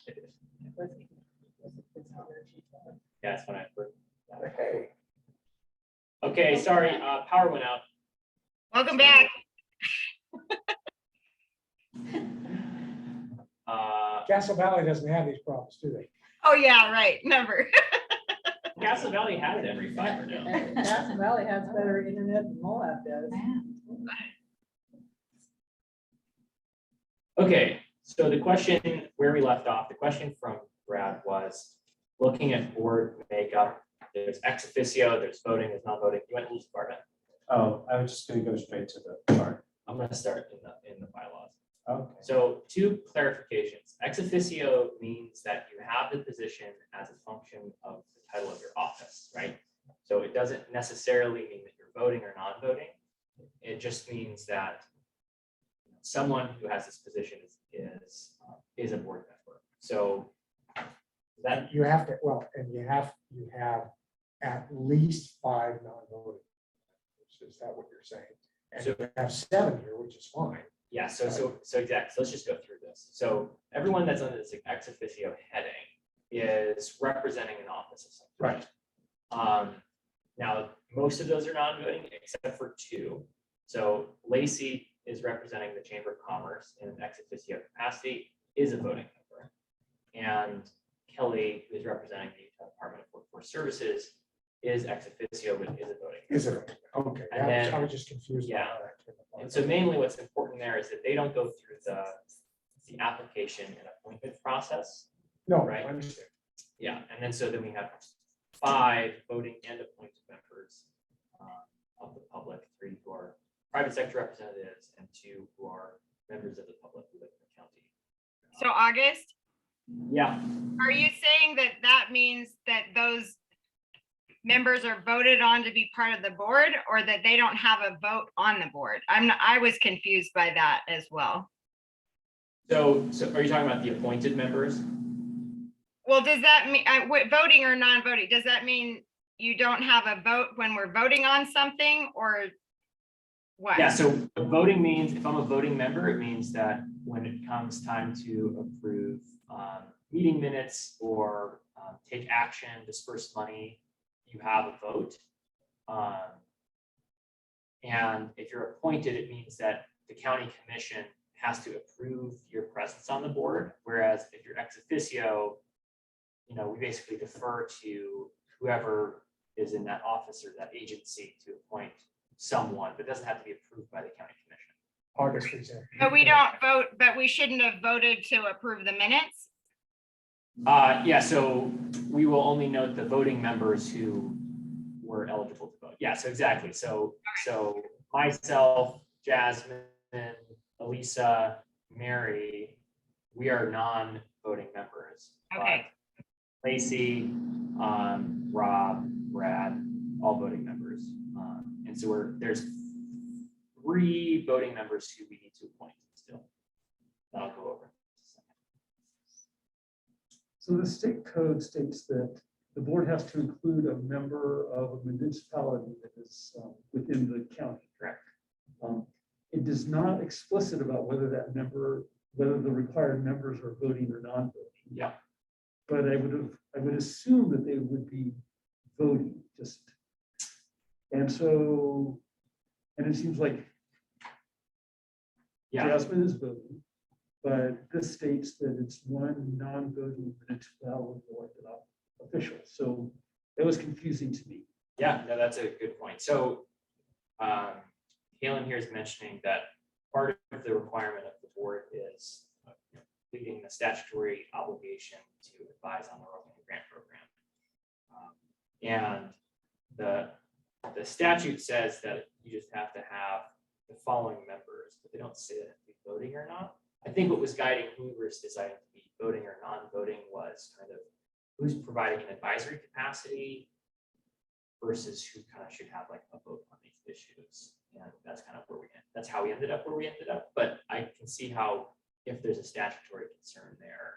Yeah, that's when I heard. Hey, Okay, sorry, power went out. Welcome back. Castle Valley doesn't have these problems, do they? Oh, yeah, right. Never. Castle Valley had it every fiber now. Castle Valley has better internet than Moab does. Okay, so the question where we left off, the question from Brad was looking at board makeup. There's ex officio, there's voting, there's non-voting. You went to each part. Oh, I was just gonna go straight to the chart. I'm gonna start in the bylaws. Okay. So 2 clarifications. Ex officio means that you have the position as a function of the title of your office, right? So it doesn't necessarily mean that you're voting or non-voting. It just means that someone who has this position is a board member. So that You have to, well, and you have at least 5 non-voting. Is that what you're saying? And So- you have 7 here, which is fine. yeah, so exactly. So let's just go through this. So everyone that's under this ex officio heading is representing an office of some kind. Right. Now, most of those are non-voting except for 2. So Lacey is representing the Chamber of Commerce in an ex officio capacity, is a voting member. And Kelly, who is representing the Utah Department of Workforce Services, is ex officio, but is a voting. Is it? Okay, And I then- was just confused. yeah. about that. And so mainly what's important there is that they don't go through the application and appointment process. No, Right. I understand. Yeah, and then so then we have 5 voting and appointed members of the public, 3 who are private sector representatives and 2 who are members of the public who live in the county. So August, Yeah, are you saying that that means that those members are voted on to be part of the board, or that they don't have a vote on the board? I was confused by that as well. so are you talking about the appointed members? Well, does that mean, voting or non-voting, does that mean you don't have a vote when we're voting on something, or what? Yeah, so voting means, if I'm a voting member, it means that when it comes time to approve meeting minutes or take action, disperse money, you have a vote. And if you're appointed, it means that the county commission has to approve your presence on the board. Whereas if you're ex officio, we basically defer to whoever is in that office or that agency to appoint someone, but it doesn't have to be approved by the county commission. August, for example. But we don't vote, but we shouldn't have voted to approve the minutes? Yeah, so we will only note the voting members who were eligible to vote. Yeah, so exactly. So myself, Jasmine, Elisa, Mary, we are non-voting members. Okay. But Lacey, Rob, Brad, all voting members. And so there's 3 voting members who we need to appoint still. That I'll go over. So the state code states that the board has to include a member of a municipality that is within the county. Correct. It is not explicit about whether that member, whether the required members are voting or non-voting. Yeah. But I would assume that they would be voting, just. And so, and it seems like Yeah. Jasmine is voting, but this states that it's one non-voting municipality elected official. So that was confusing to me. Yeah, no, that's a good point. So Halen here is mentioning that part of the requirement of the board is completing the statutory obligation to advise on the Roman grant program. And the statute says that you just have to have the following members, but they don't say that it be voting or not. I think what was guiding Hoover's deciding to be voting or non-voting was kind of who's providing an advisory capacity versus who kind of should have like a vote on these issues. And that's kind of where that's how we ended up where we ended up. But I can see how if there's a statutory concern there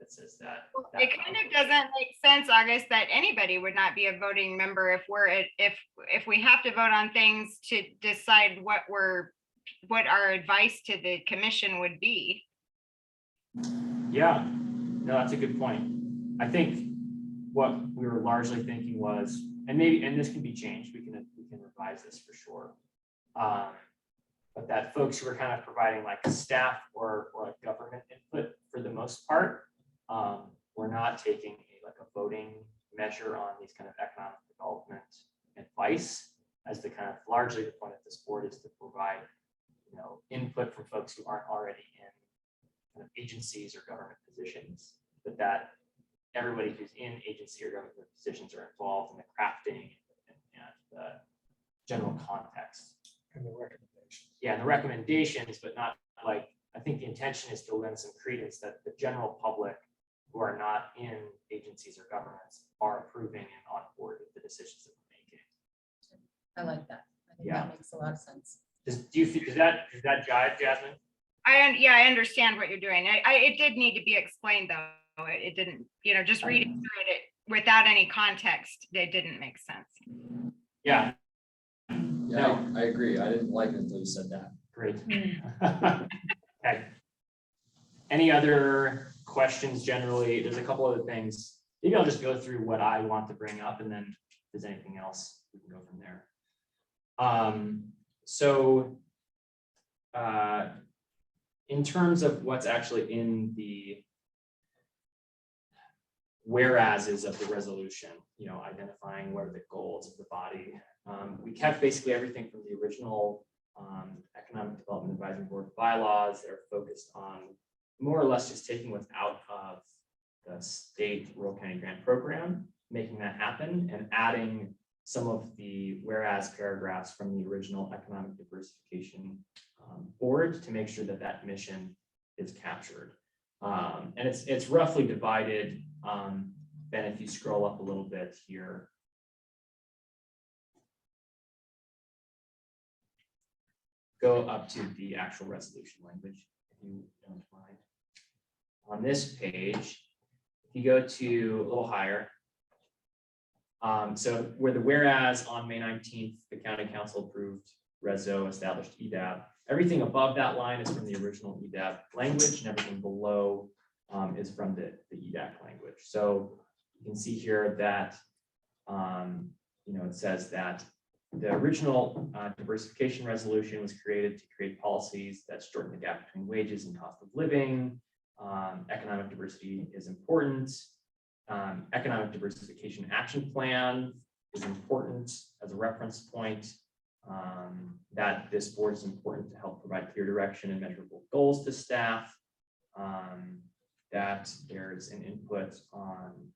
that says that. It kind of doesn't make sense, August, that anybody would not be a voting member if we have to vote on things to decide what our advice to the commission would be. Yeah. No, that's a good point. I think what we were largely thinking was, and maybe, and this can be changed, we can revise this for sure. But that folks who are kind of providing like staff or like government input for the most part, we're not taking like a voting measure on these kind of economic development advice, as the kind of largely the point of this board is to provide, input from folks who aren't already in kind of agencies or government positions, but that everybody who's in agency or government positions are involved in the crafting and the general context. And the recommendations. Yeah, and the recommendations, but not like, I think the intention is to lend some credence that the general public who are not in agencies or governments are approving and on board with the decisions that we're making. I like that. I think Yeah. that makes a lot of sense. Does that jive, Jasmine? I understand what you're doing. It did need to be explained though. It didn't, just reading through it without any context, it didn't make sense. Yeah, Yeah, I agree. I didn't like it until you said that. great. Okay. Any other questions generally? There's a couple other things. Maybe I'll just go through what I want to bring up, and then if there's anything else, we can go from there. In terms of what's actually in the whereases of the resolution, identifying what are the goals of the body. We kept basically everything from the original Economic Development Advisory Board bylaws that are focused on more or less just taking what's out of the state rural county grant program, making that happen, and adding some of the whereas paragraphs from the original Economic Diversification Board to make sure that that mission is captured. And it's roughly divided. Ben, if you scroll up a little bit here. Go up to the actual resolution language, if you don't mind. On this page, if you go to a little higher, so where the whereas on May 19th, the county council approved Reso established EDAB. Everything above that line is from the original EDAB language, and everything below is from the EDAC language. So you can see here that it says that the original diversification resolution was created to create policies that shorten the gap between wages and cost of living. Economic diversity is important. Economic diversification action plan is important as a reference point. That this board is important to help provide clear direction and measurable goals to staff. That there's an input on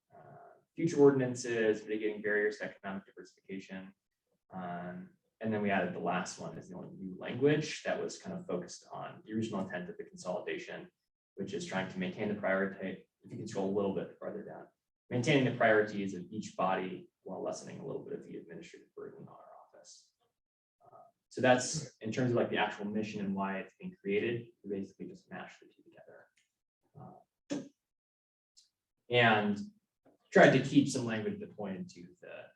future ordinances, mitigating barriers to economic diversification. And then we added the last one as the only new language that was kind of focused on the original intent of the consolidation, which is trying to maintain the priority. If you can scroll a little bit farther down, maintaining the priorities of each body while lessening a little bit of the administrative burden on our office. So that's in terms of like the actual mission and why it's being created. We basically just mashed the two together. And tried to keep some language that pointed to the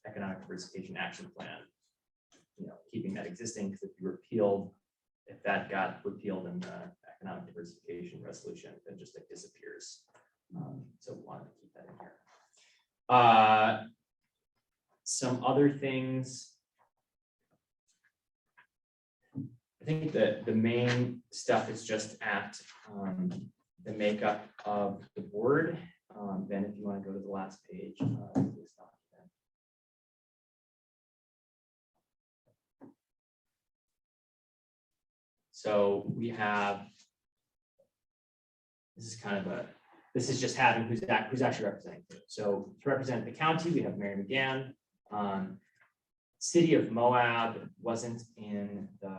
economic diversification action plan, keeping that existing, because if that got repealed in the economic diversification resolution, then just like disappears. So we wanted to keep that in here. Some other things. I think that the main stuff is just at the makeup of the board. Ben, if you want to go to the last page of this document. So we have, this is just having who's actually representing. So to represent the county, we have Mary McGann. City of Moab wasn't in the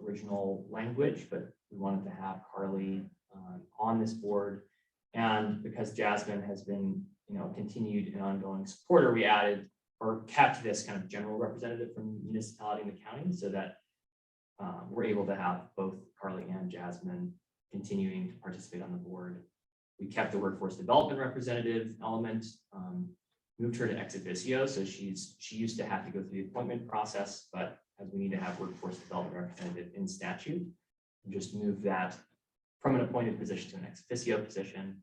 original language, but we wanted to have Carly on this board. And because Jasmine has been, continued and ongoing supporter, we added or kept this kind of general representative from the municipality and the county, so that we're able to have both Carly and Jasmine continuing to participate on the board. We kept the workforce development representative element, moved her to ex officio, so she used to have to go through the appointment process, but as we need to have workforce development representative in statute, we just moved that from an appointed position to an ex officio position.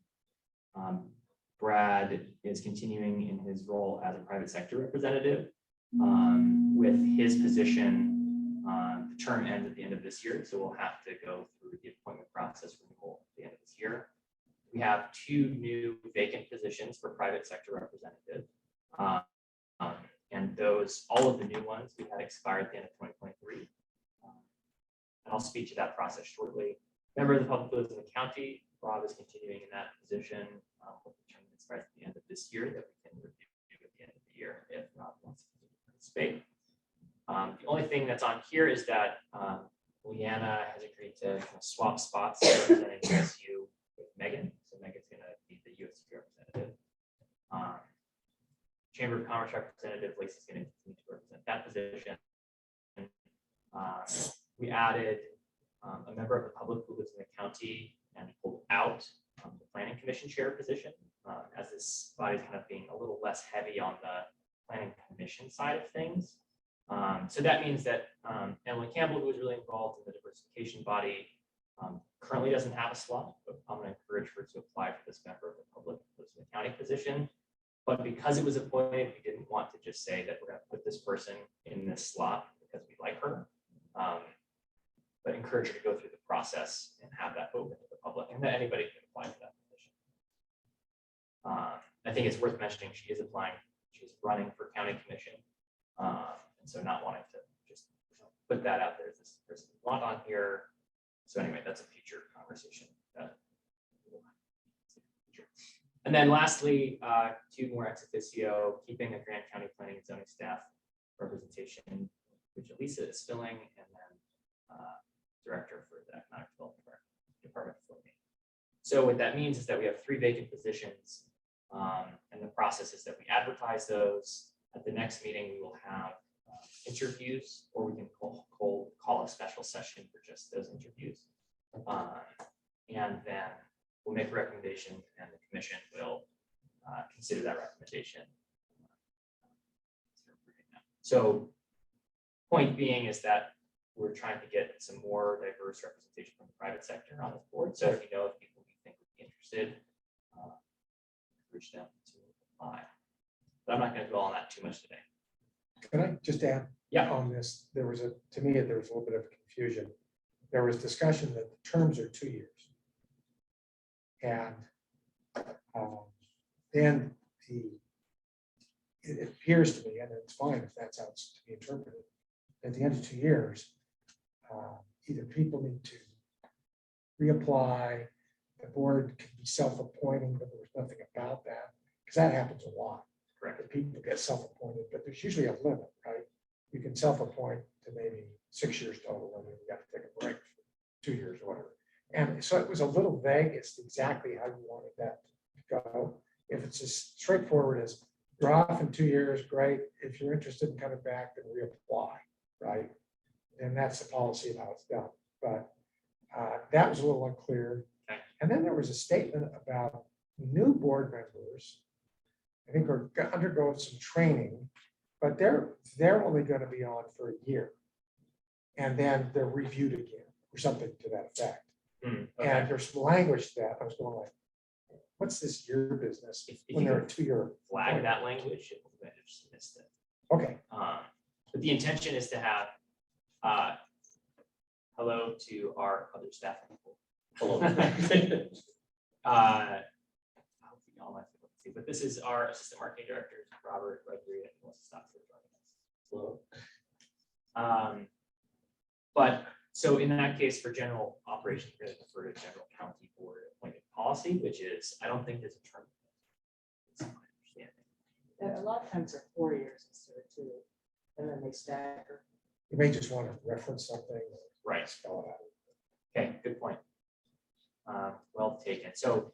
Brad is continuing in his role as a private sector representative. With his position, the term ends at the end of this year, so we'll have to go through the appointment process renewal at the end of this year. We have 2 new vacant positions for private sector representative. And those, all of the new ones we had expired at the end of 2023. And I'll speak to that process shortly. Member of the public who lives in the county, Rob is continuing in that position. With the term that expires at the end of this year that we can review at the end of the year if Rob wants to participate. The only thing that's on here is that Leanna has agreed to kind of swap spots representing USU with Megan. So Megan's going to be the USU representative. Chamber of Commerce representative Lacey's going to continue to represent that position. We added a member of the public who lives in the county and pulled out the planning commission chair position, as this body is kind of being a little less heavy on the planning commission side of things. So that means that Emily Campbell, who was really involved in the diversification body, currently doesn't have a slot, but I'm going to encourage her to apply for this member of the public who lives in the county position. But because it was appointed, we didn't want to just say that we're going to put this person in this slot because we like her. But encourage her to go through the process and have that open to the public, and that anybody can apply for that position. I think it's worth mentioning she is applying, she's running for county commission. And so not wanting to just put that out there as this person we want on here. So anyway, that's a future conversation. And then lastly, 2 more ex officio, keeping a Grand County Planning and Zoning staff representation, which Elisa is filling, and then director for the economic development department. So what that means is that we have 3 vacant positions, and the process is that we advertise those. At the next meeting, we will have interviews, or we can call a special session for just those interviews. And then we'll make a recommendation, and the commission will consider that recommendation. So point being is that we're trying to get some more diverse representation from the private sector on this board. So if you know of people you think would be interested, encourage them to apply. But I'm not going to dwell on that too much today. Can I just add Yeah. on this? There was to me, there was a little bit of confusion. There was discussion that the terms are 2 years. And then it appears to me, and it's fine if that's how it's to be interpreted, at the end of 2 years, either people need to reapply, the board can be self-appointing, but there's nothing about that, because that happens a lot. Correct. That people get self-appointed, but there's usually a limit, right? You can self-appoint to maybe 6 years total, and then you got to take a break for 2 years or whatever. And so it was a little vague as to exactly how you wanted that to go. If it's as straightforward as you're off in 2 years, great. If you're interested in coming back, then reapply, right? And that's the policy of how it's done. But that was a little unclear. Okay. And then there was a statement about new board members, I think are undergoing some training, but they're only going to be on for a year. And then they're reviewed again or something to that effect. Okay. And there's some language to that I was going like, what's this year business If when you they're a can 2-year? flag that language, it will just missed it. Okay, But the intention is to have hello to our other staff people. Hello. But this is our assistant marketing directors, Robert, Gregory, and Melissa Stockford joining us. Hello. But so in that case, for general operations, we're going to defer to general county board appointment policy, which is, I don't think there's a term. It's my understanding. A lot of times they're 4 years instead of 2, and then they stagger. you may just want to reference something. Or Right. spell it out. Okay, good point. Well taken. So,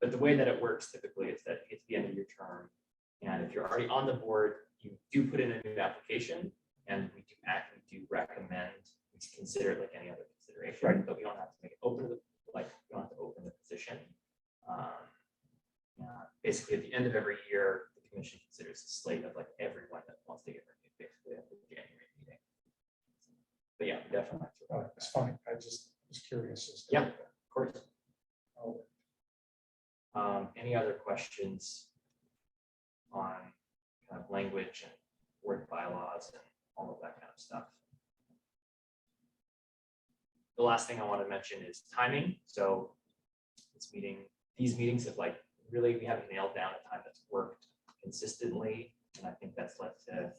but the way that it works typically is that it's the end of your term. And if you're already on the board, you do put in a new application, and we do recommend we consider it like any other consideration, Right. but we don't have to make it open to the, like, we don't have to open the position. Basically, at the end of every year, the commission considers a slate of like everyone that wants to get renewed, basically at the January meeting. But yeah, definitely. It's fine. I just was curious. As to Yeah. Of questions on kind of language and board bylaws and all of that kind of stuff. The last thing I want to mention is timing. So these meetings have like really, we haven't nailed down a time that's worked consistently. And I think that's led to,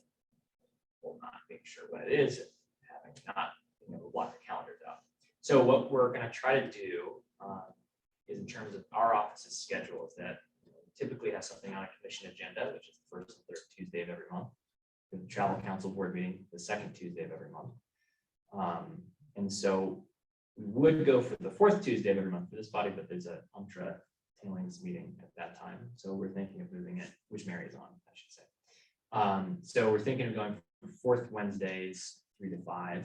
well, not being sure what it is, and having not being able to block the calendars out. So what we're going to try to do is, in terms of our office's schedule, is that we typically have something on a commission agenda, which is the first and third Tuesday of every month. The travel council board meeting, the second Tuesday of every month. And so we would go for the fourth Tuesday of every month for this body, but there's a UMTRA tailings meeting at that time. So we're thinking of moving it, which Mary is on, I should say. So we're thinking of going for fourth Wednesdays, 3 to 5.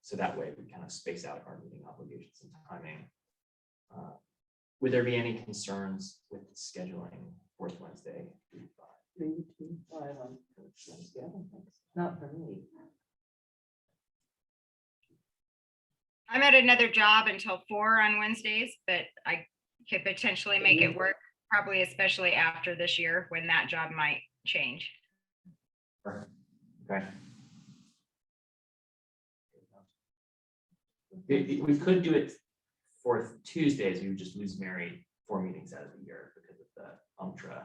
So that way we kind of space out our meeting obligations and timing. Would there be any concerns with scheduling fourth Wednesday? 3 to 5? 3 to 5 on Wednesday, I don't think so. Not for me. I'm at another job until 4 on Wednesdays, but I could potentially make it work, probably especially after this year when that job might change. Okay. We could do it fourth Tuesdays. We would just lose Mary 4 meetings out of the year because of the UMTRA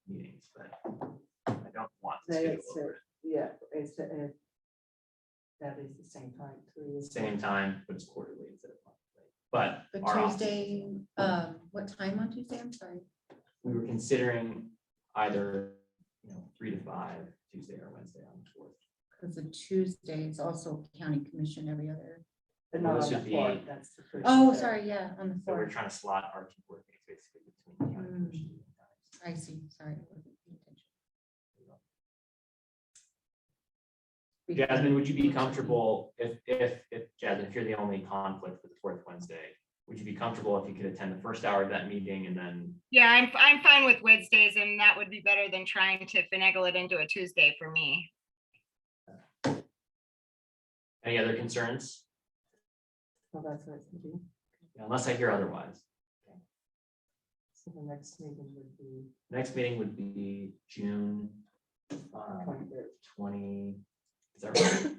meetings, but I don't want to Say schedule it's, over yeah, it's, that is the same time too. at the same time, but it's quarterly instead of monthly. But The our office- Tuesday, what time on Tuesday? I'm sorry. we were considering either, 3 to 5 Tuesday or Wednesday on the 4th. Because the Tuesday is also county commission every other. But Well, not this on the would be- 4th, that's the first. Oh, day. sorry, yeah, on the So we're 4th. trying to slot our 2 board meetings basically between the county commission and the I see, sorry. I wasn't paying attention. Jasmine, would you be comfortable if Jasmine, if you're the only conflict for the fourth Wednesday, would you be comfortable if you could attend the first hour of that meeting and then, Yeah, I'm fine with Wednesdays, and that would be better than trying to finagle it into a Tuesday for me. any other concerns? So that's what it's gonna be. Unless I hear otherwise. So the next meeting would be Next meeting would be June 23rd. 20, is that right?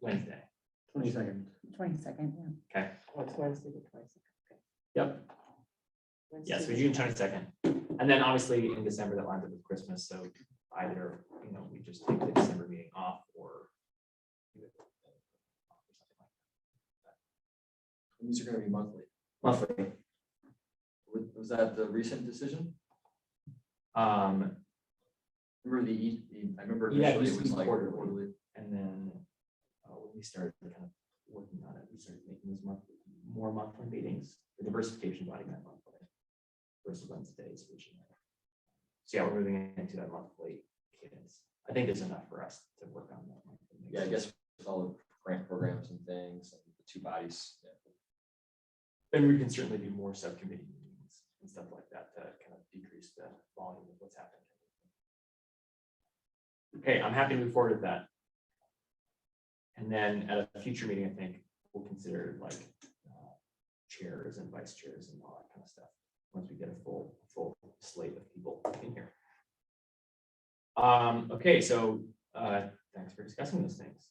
Wednesday, 22nd. 22nd, yeah. okay, Oh, it's Wednesday the 22nd. yep, Okay. yes, for Wednesday June the 22nd. And then obviously in December that lines up with Christmas, so either, we just take the December meeting off or. These are gonna be monthly. Monthly. Was that the recent decision? Remember I remember Yeah, it initially used it to was be like quarterly. quarterly. And then when we started kind of working on it, we started making those more monthly meetings. The diversification body meant monthly versus Wednesdays originally. So yeah, we're moving into that monthly cadence. I think there's enough for us to work on that. monthly Yeah, I basis. guess with all the grant programs and things and the 2 bodies. Yeah. And we can certainly do more subcommittee meetings and stuff like that to kind of decrease the volume of what's happening. Okay, I'm happy to move forward with that. And then at a future meeting, I think we'll consider like chairs and vice chairs and all that kind of stuff, once we get a full slate of people in here. Okay, so thanks for discussing those things.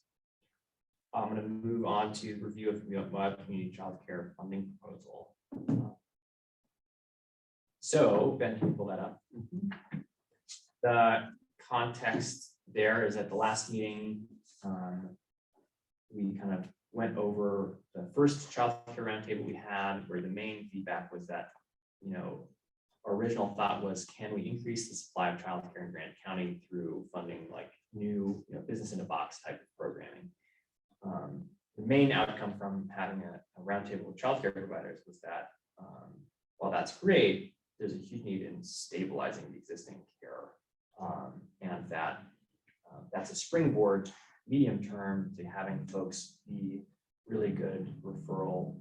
I'm going to move on to review of the Moab Community Child Care Funding Proposal. So Ben, can you pull that up? The context there is at the last meeting, we kind of went over the first child care roundtable we had, where the main feedback was that, our original thought was, can we increase the supply of child care in Grant County through funding like new, business in a box type of programming? The main outcome from having a roundtable with child care providers was that while that's great, there's a huge need in stabilizing the existing care, and that that's a springboard medium term to having folks be really good referral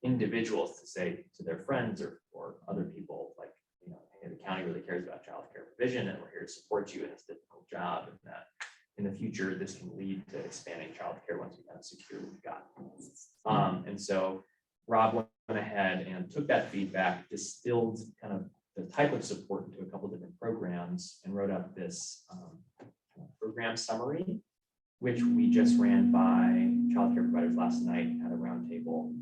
individuals to say to their friends or other people, like, hey, the county really cares about childcare provision, and we're here to support you in this difficult job, and that in the future, this can lead to expanding childcare once we kind of secure what we've got. And so Rob went ahead and took that feedback, distilled kind of the type of support into a couple different programs, and wrote up this program summary, which we just ran by childcare providers last night at a roundtable.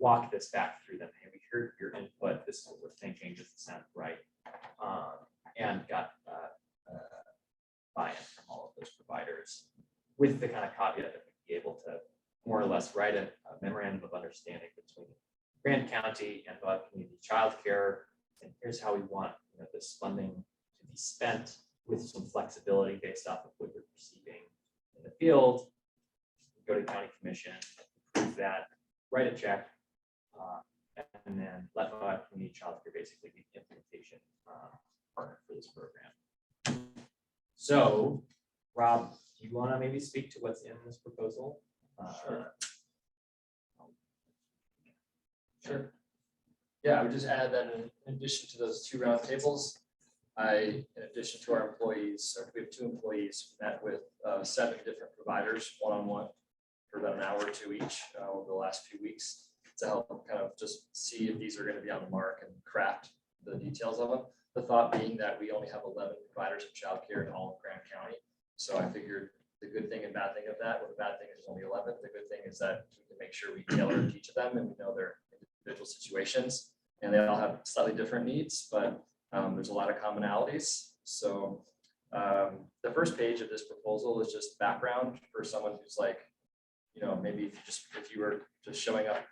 Walk this back through them. Hey, we heard your input. This is what we're thinking. Does it sound right? And got buy-in from all of those providers, with the kind of caveat that we'd be able to more or less write a memorandum of understanding between Grant County and community childcare. And here's how we want this funding to be spent, with some flexibility based off of what you're receiving in the field. Go to county commission, approve that, write a check, and then let community childcare basically be the implementation partner for this program. So, Rob, do you want to maybe speak to what's in this proposal? Sure. Yeah, I would just add that in addition to those 2 round tables, in addition to our employees, we have 2 employees, met with 7 different providers one-on-one for about an hour or 2 each over the last few weeks, to help kind of just see if these are going to be on the mark and craft the details of them. The thought being that we only have 11 providers of childcare in all of Grant County. So I figured the good thing and bad thing of that, well, the bad thing is only 11. The good thing is that we can make sure we tailor to each of them, and we know their individual situations, and they all have slightly different needs, but there's a lot of commonalities. So the first page of this proposal is just background for someone who's like, maybe if you were just showing up,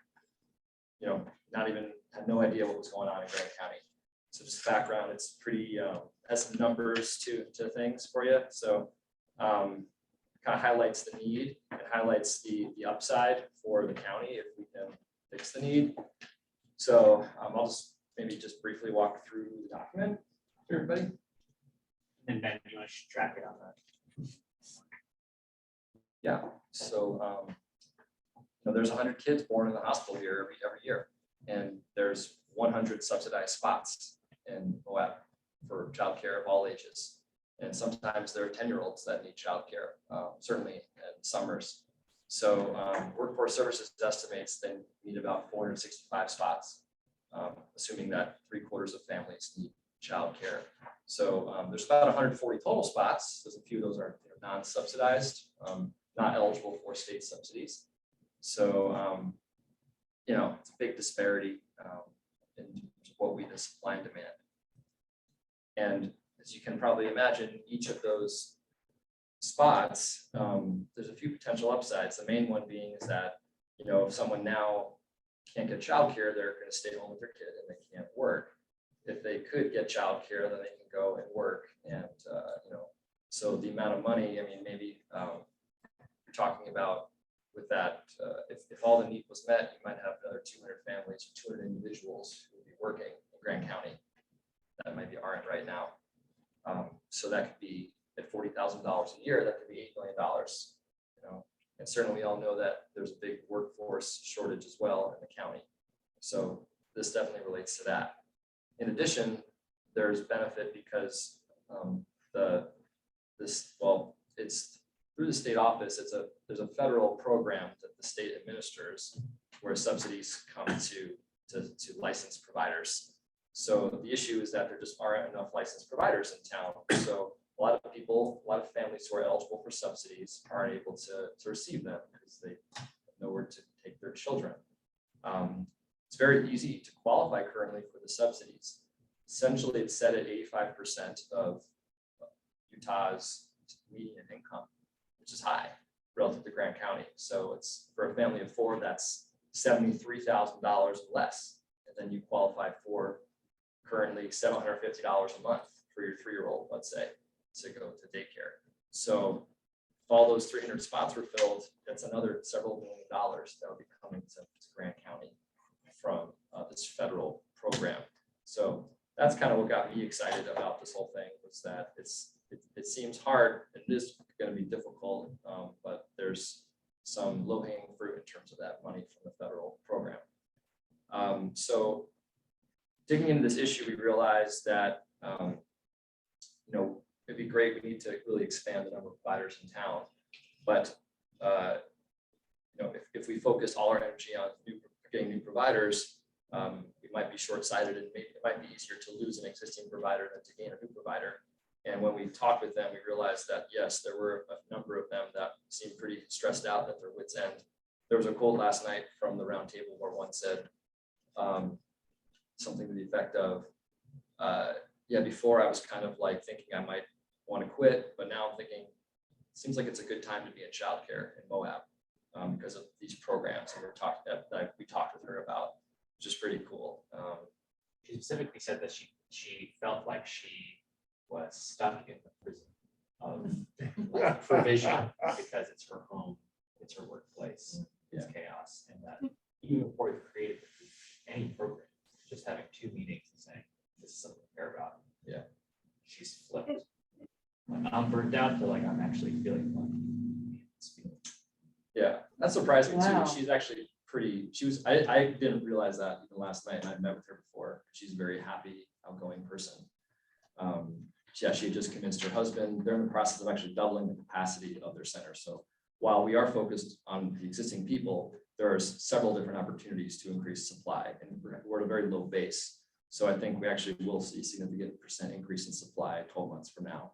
not even had no idea what was going on in Grant County. So just background, it's pretty, has some numbers to things for you. So kind of highlights the need and highlights the upside for the county if we can fix the need. So I'll just maybe briefly walk through the document for everybody. And Ben, do you want to track it on that? Yeah, so there's 100 kids born in the hospital here every year, and there's 100 subsidized spots in OEP for childcare of all ages. And sometimes there are 10-year-olds that need childcare, certainly in summers. So Workforce Services estimates they need about 465 spots, assuming that 3/4 of families need childcare. So there's about 140 total spots. There's a few of those are non-subsidized, not eligible for state subsidies. So, it's a big disparity in what we just supply and demand. And as you can probably imagine, each of those spots, there's a few potential upsides. The main one being is that, if someone now can't get childcare, they're going to stay home with their kid and they can't work. If they could get childcare, then they can go and work. And, so the amount of money, maybe you're talking about with that, if all the need was met, you might have another 200 families, 200 individuals who would be working in Grant County that maybe aren't right now. So that could be at $40,000 a year, that could be $8 million, and certainly we all know that there's a big workforce shortage as well in the county. So this definitely relates to that. In addition, there's benefit because it's through the state office. There's a federal program that the state administers where subsidies come to licensed providers. So the issue is that there just aren't enough licensed providers in town. So a lot of families who are eligible for subsidies aren't able to receive them because they have nowhere to take their children. It's very easy to qualify currently for the subsidies. Essentially, it's set at 85% of Utah's median income, which is high relative to Grant County. So it's for a family of 4, that's $73,000 less. And then you qualify for currently $750 a month for your 3-year-old, let's say, to go to daycare. So if all those 300 spots were filled, that's another several $1 million that would be coming to Grant County from this federal program. So that's kind of what got me excited about this whole thing, was that it seems hard, and it is going to be difficult, but there's some low-hanging fruit in terms of that money from the federal program. So digging into this issue, we realized that, it'd be great. We need to really expand the number of providers in town. But, if we focus all our energy on getting new providers, we might be short-sighted, and maybe it might be easier to lose an existing provider than to gain a new provider. And when we talked with them, we realized that, yes, there were a number of them that seemed pretty stressed out at their wits' end. There was a quote last night from the roundtable where one said something to the effect of, before I was kind of like thinking I might want to quit, but now I'm thinking, it seems like it's a good time to be in childcare in Moab because of these programs that we talked with her about, which is pretty cool. She specifically said that she felt like she was stuck in the prison of like, provision because it's her home, it's her workplace, it's chaos, and that even before you created any program, just having 2 meetings and saying this is something I care about. Yeah, she's flipped. Like, I'm burnt out to like I'm actually feeling like. Yeah, that's surprising Wow. too. She's actually pretty. I didn't realize that even last night, and I met with her before. She's a very happy, outgoing person. She had just convinced her husband. They're in the process of actually doubling the capacity of their center. So while we are focused on the existing people, there are several different opportunities to increase supply, and we're at a very low base. So I think we actually will see a significant % increase in supply 12 months from now.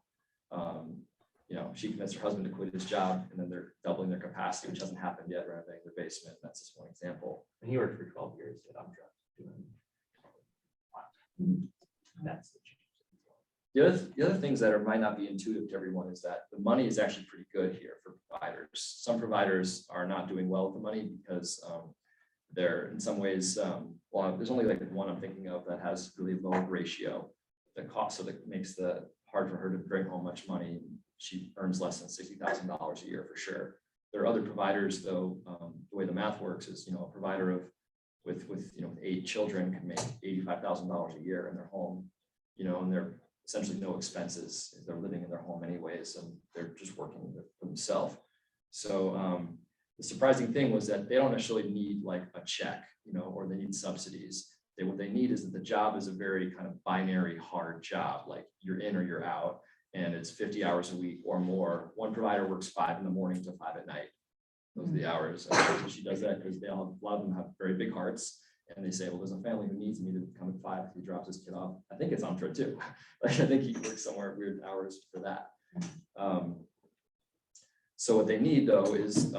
She convinced her husband to quit his job, and then they're doubling their capacity, which hasn't happened yet, renovating their basement. That's just one example. And he worked for 12 years at Umdra doing. That's the change. The other things that might not be intuitive to everyone is that the money is actually pretty good here for providers. Some providers are not doing well with the money because they're in some ways, there's only like one I'm thinking of that has really low ratio. The cost, so that makes the hard for her to bring home much money. She earns less than $60,000 a year for sure. There are other providers though, the way the math works is, a provider with 8 children can make $85,000 a year in their home, and they're essentially no expenses. They're living in their home anyways, and they're just working for themselves. So the surprising thing was that they don't necessarily need like a check, or they need subsidies. What they need is that the job is a very kind of binary hard job, like you're in or you're out, and it's 50 hours a week or more. One provider works 5 in the morning to 5 at night. Those are the hours. So she does that because a lot of them have very big hearts, and they say, well, there's a family who needs me to come at 5 if he drops his kid off. I think it's Umdra too. Like I think he works somewhere at weird hours for that. So what they need though is,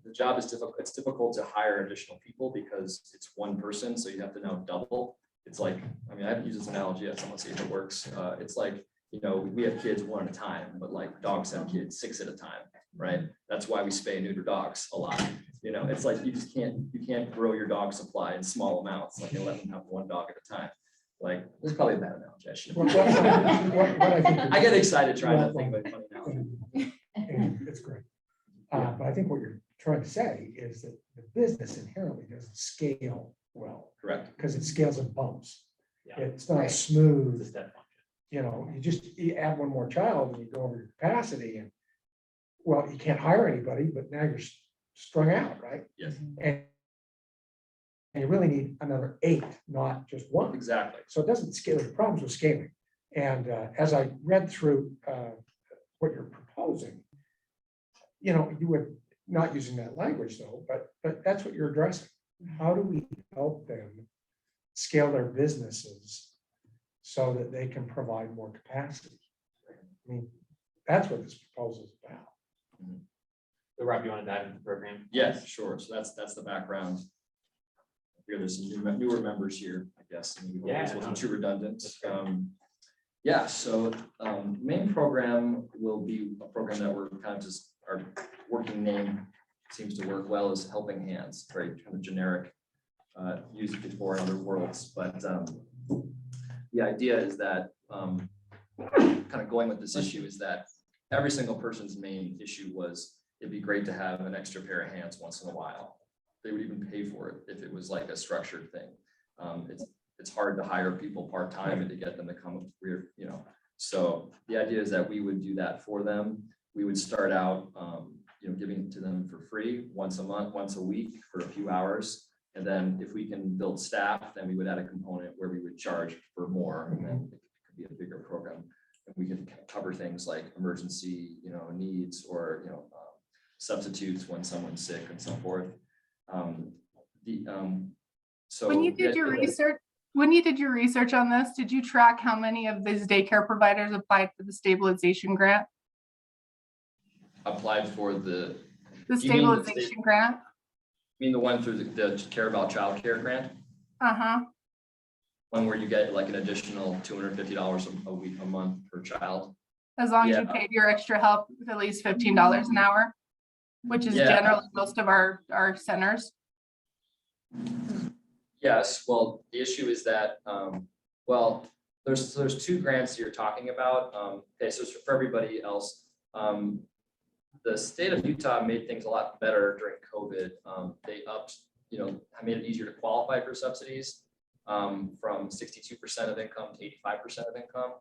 the job is difficult. It's difficult to hire additional people because it's one person, so you have to now double. It's like, I've used this analogy. Someone see if it works. It's like, we have kids 1 at a time, but like dogs have kids 6 at a time, right? That's why we spay and neuter dogs a lot. It's like you can't grow your dog supply in small amounts, like you let them have 1 dog at a time. Like, this is probably a bad analogy. I shouldn't. I get excited trying to think of a funny analogy. It's great. But I think what you're trying to say is that the business inherently doesn't scale well. Correct. Because it scales in bumps. Yeah. It's not Right. It's a smooth. step function. You add 1 more child and you go over your capacity, and well, you can't hire anybody, but now you're strung out, right? Yes. And you really need another 8, not just 1. Exactly. So it doesn't scale. There's problems with scaling. And as I read through what you're proposing, you would, not using that language though, but that's what you're addressing. How do we help them scale their businesses so that they can provide more capacity? That's what this proposal is about. So Rob, you want to dive into the program? Yeah, sure. So that's the background. Here, there's some newer members here, I guess. Maybe this wasn't too redundant. So main program will be a program that we're kind of just, our working name seems to work well, is Helping Hands, very kind of generic, used before in other worlds. But the idea is that kind of going with this issue is that every single person's main issue was it'd be great to have an extra pair of hands once in a while. They would even pay for it if it was like a structured thing. It's hard to hire people part-time and to get them to come, So the idea is that we would do that for them. We would start out, giving it to them for free once a month, once a week for a few hours. And then if we can build staff, then we would add a component where we would charge for more, and then it could be a bigger program. And we can cover things like emergency, needs, or, substitutes when someone's sick and so forth. So When you did your research on this, did you track how many of these daycare providers applied for the stabilization grant? applied for the, The You mean the stabilization grant? I mean, the one through the Care About Child Care grant, Uh-huh. one where you get like an additional $250 a week, a month per child. As long as you Yeah. paid your extra help with at least $15 an hour, which is Yeah. generally most of our centers. Yes, well, the issue is that, well, there's two grants you're talking about. Okay, so for everybody else, the state of Utah made things a lot better during COVID. They upped, made it easier to qualify for subsidies from 62% of income to 85% of income.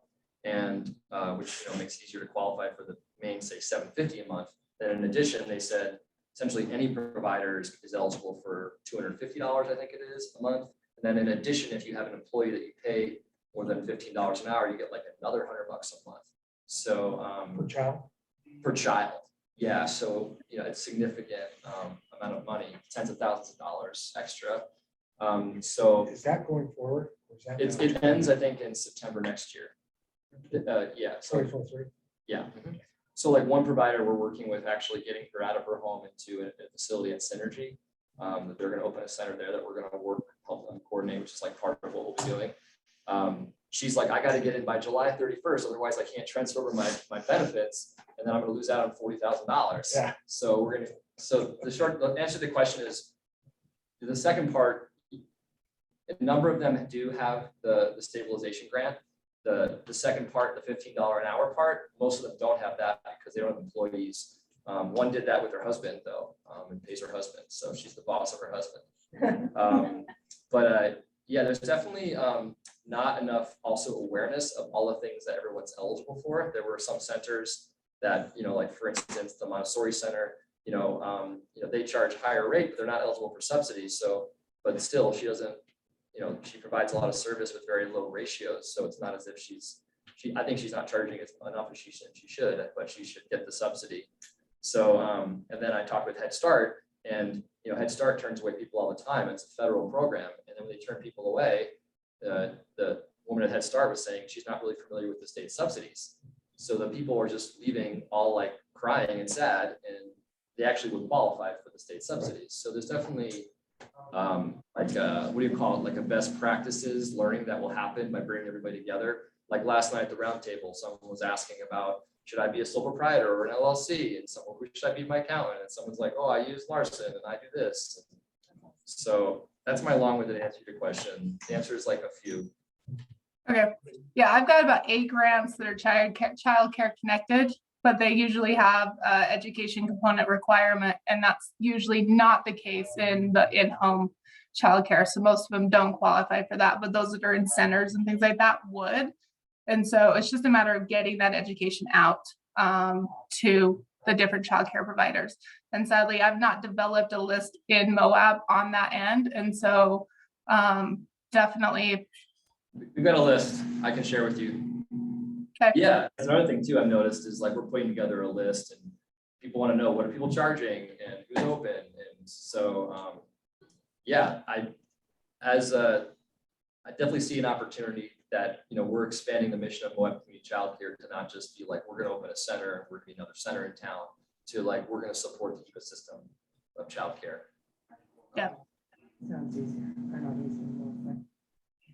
And which makes it easier to qualify for the main, say, $750 a month. Then in addition, they said essentially any provider is eligible for $250, I think it is, a month. And then in addition, if you have an employee that you pay more than $15 an hour, you get like another $100 a month. So Per child? per child. Yeah, so it's significant amount of money, tens of thousands of dollars extra. So Is that going forward? Or is that it ends, I think, in September next year. Yeah, so 2023? yeah. So like one provider we're working with, actually getting her out of her home into a facility at Synergy. That they're going to open a center there that we're going to help them coordinate, which is like part of what we'll be doing. She's like, I got to get in by July 31st, otherwise I can't transfer over my benefits, and then I'm going to lose out on $40,000. Yeah. So the answer to the question is, the second part, a number of them do have the stabilization grant. The second part, the $15 an hour part, most of them don't have that because they don't have employees. One did that with her husband though, and pays her husband, so she's the boss of her husband. Yeah, there's definitely not enough also awareness of all the things that everyone's eligible for. There were some centers that, like for instance, the Montessori Center, they charge higher rate, but they're not eligible for subsidies. So, but still, she doesn't, she provides a lot of service with very low ratios. So it's not as if I think she's not charging enough as she should, but she should get the subsidy. So, and then I talked with Head Start, and Head Start turns away people all the time. It's a federal program, and then when they turn people away, the woman at Head Start was saying she's not really familiar with the state subsidies. So the people are just leaving all like crying and sad, and they actually would qualify for the state subsidies. So there's definitely what do you call it? Like a best practices learning that will happen by bringing everybody together. Like last night at the roundtable, someone was asking about, should I be a sole proprietor or an LLC? And someone, who should I be my accountant? And someone's like, oh, I use Larson and I do this. So that's my long-winded answer to your question. The answer is like a few. Okay. Yeah, I've got about 8 grants that are child care connected, but they usually have education component requirement, and that's usually not the case in the in-home childcare. So most of them don't qualify for that, but those that are in centers and things like that would. And so it's just a matter of getting that education out to the different childcare providers. And sadly, I've not developed a list in Moab on that end. And so definitely. We've got a list I can share with you. Okay. Yeah, that's another thing too I've noticed is like we're putting together a list, and people want to know what are people charging and who's open. And so yeah, I definitely see an opportunity that we're expanding the mission of Moab Community Childcare to not just be like we're going to open a center and we're going to be another center in town, to like we're going to support the ecosystem of childcare. Yeah. Sounds easier. I know easier.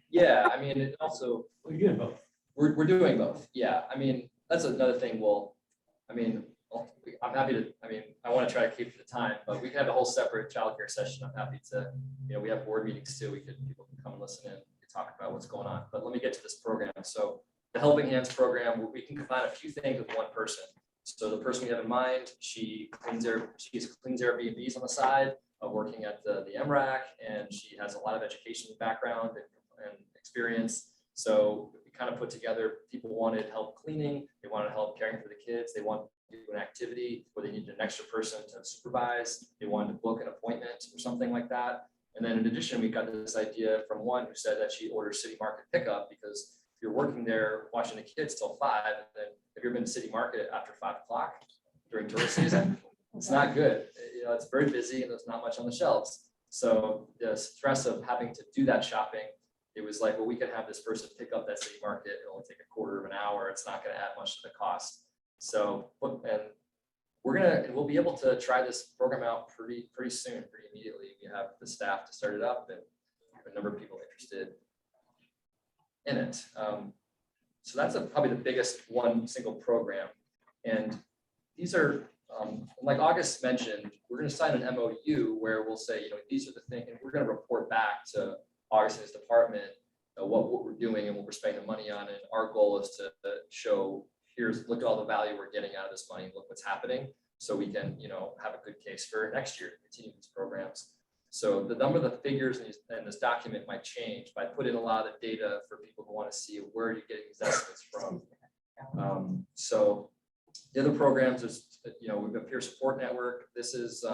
Yeah, I mean, it also We're doing both. we're doing both. Yeah, I mean, that's another thing. Well, I mean, I'm happy to. I mean, I want to try to keep the time, but we can have a whole separate childcare session. I'm happy to. We have board meetings too. People can come and listen in. Talk about what's going on, but let me get to this program. So the Helping Hands program, where we can combine a few things with one person. So the person we have in mind, she cleans Airbnbs on the side of working at the MRAC, and she has a lot of education background and experience. So we kind of put together, people wanted help cleaning, they wanted help caring for the kids, they wanted to do an activity where they needed an extra person to supervise, they wanted to book an appointment or something like that. And then in addition, we got this idea from one who said that she orders City Market pickup because if you're working there watching the kids till 5, and then if you've been to City Market after 5 o'clock during tourist season, it's not good. You know, it's very busy and there's not much on the shelves. So the stress of having to do that shopping, it was like, well, we can have this person pick up that City Market. It'll only take a quarter of an hour. It's not going to add much to the cost. So, and we'll be able to try this program out pretty soon, pretty immediately. We have the staff to start it up and a number of people interested in it. So that's probably the biggest one single program. And these are, like August mentioned, we're going to sign an MOU where we'll say, you know, these are the things, and we're going to report back to August and his department what we're doing and what we're spending the money on. And our goal is to show, look at all the value we're getting out of this money, look what's happening, so we can, you know, have a good case for next year to continue these programs. So the number of the figures in this document might change, but I put in a lot of the data for people who want to see where you're getting these estimates from. So the other programs is, you know, we've got peer support network. This is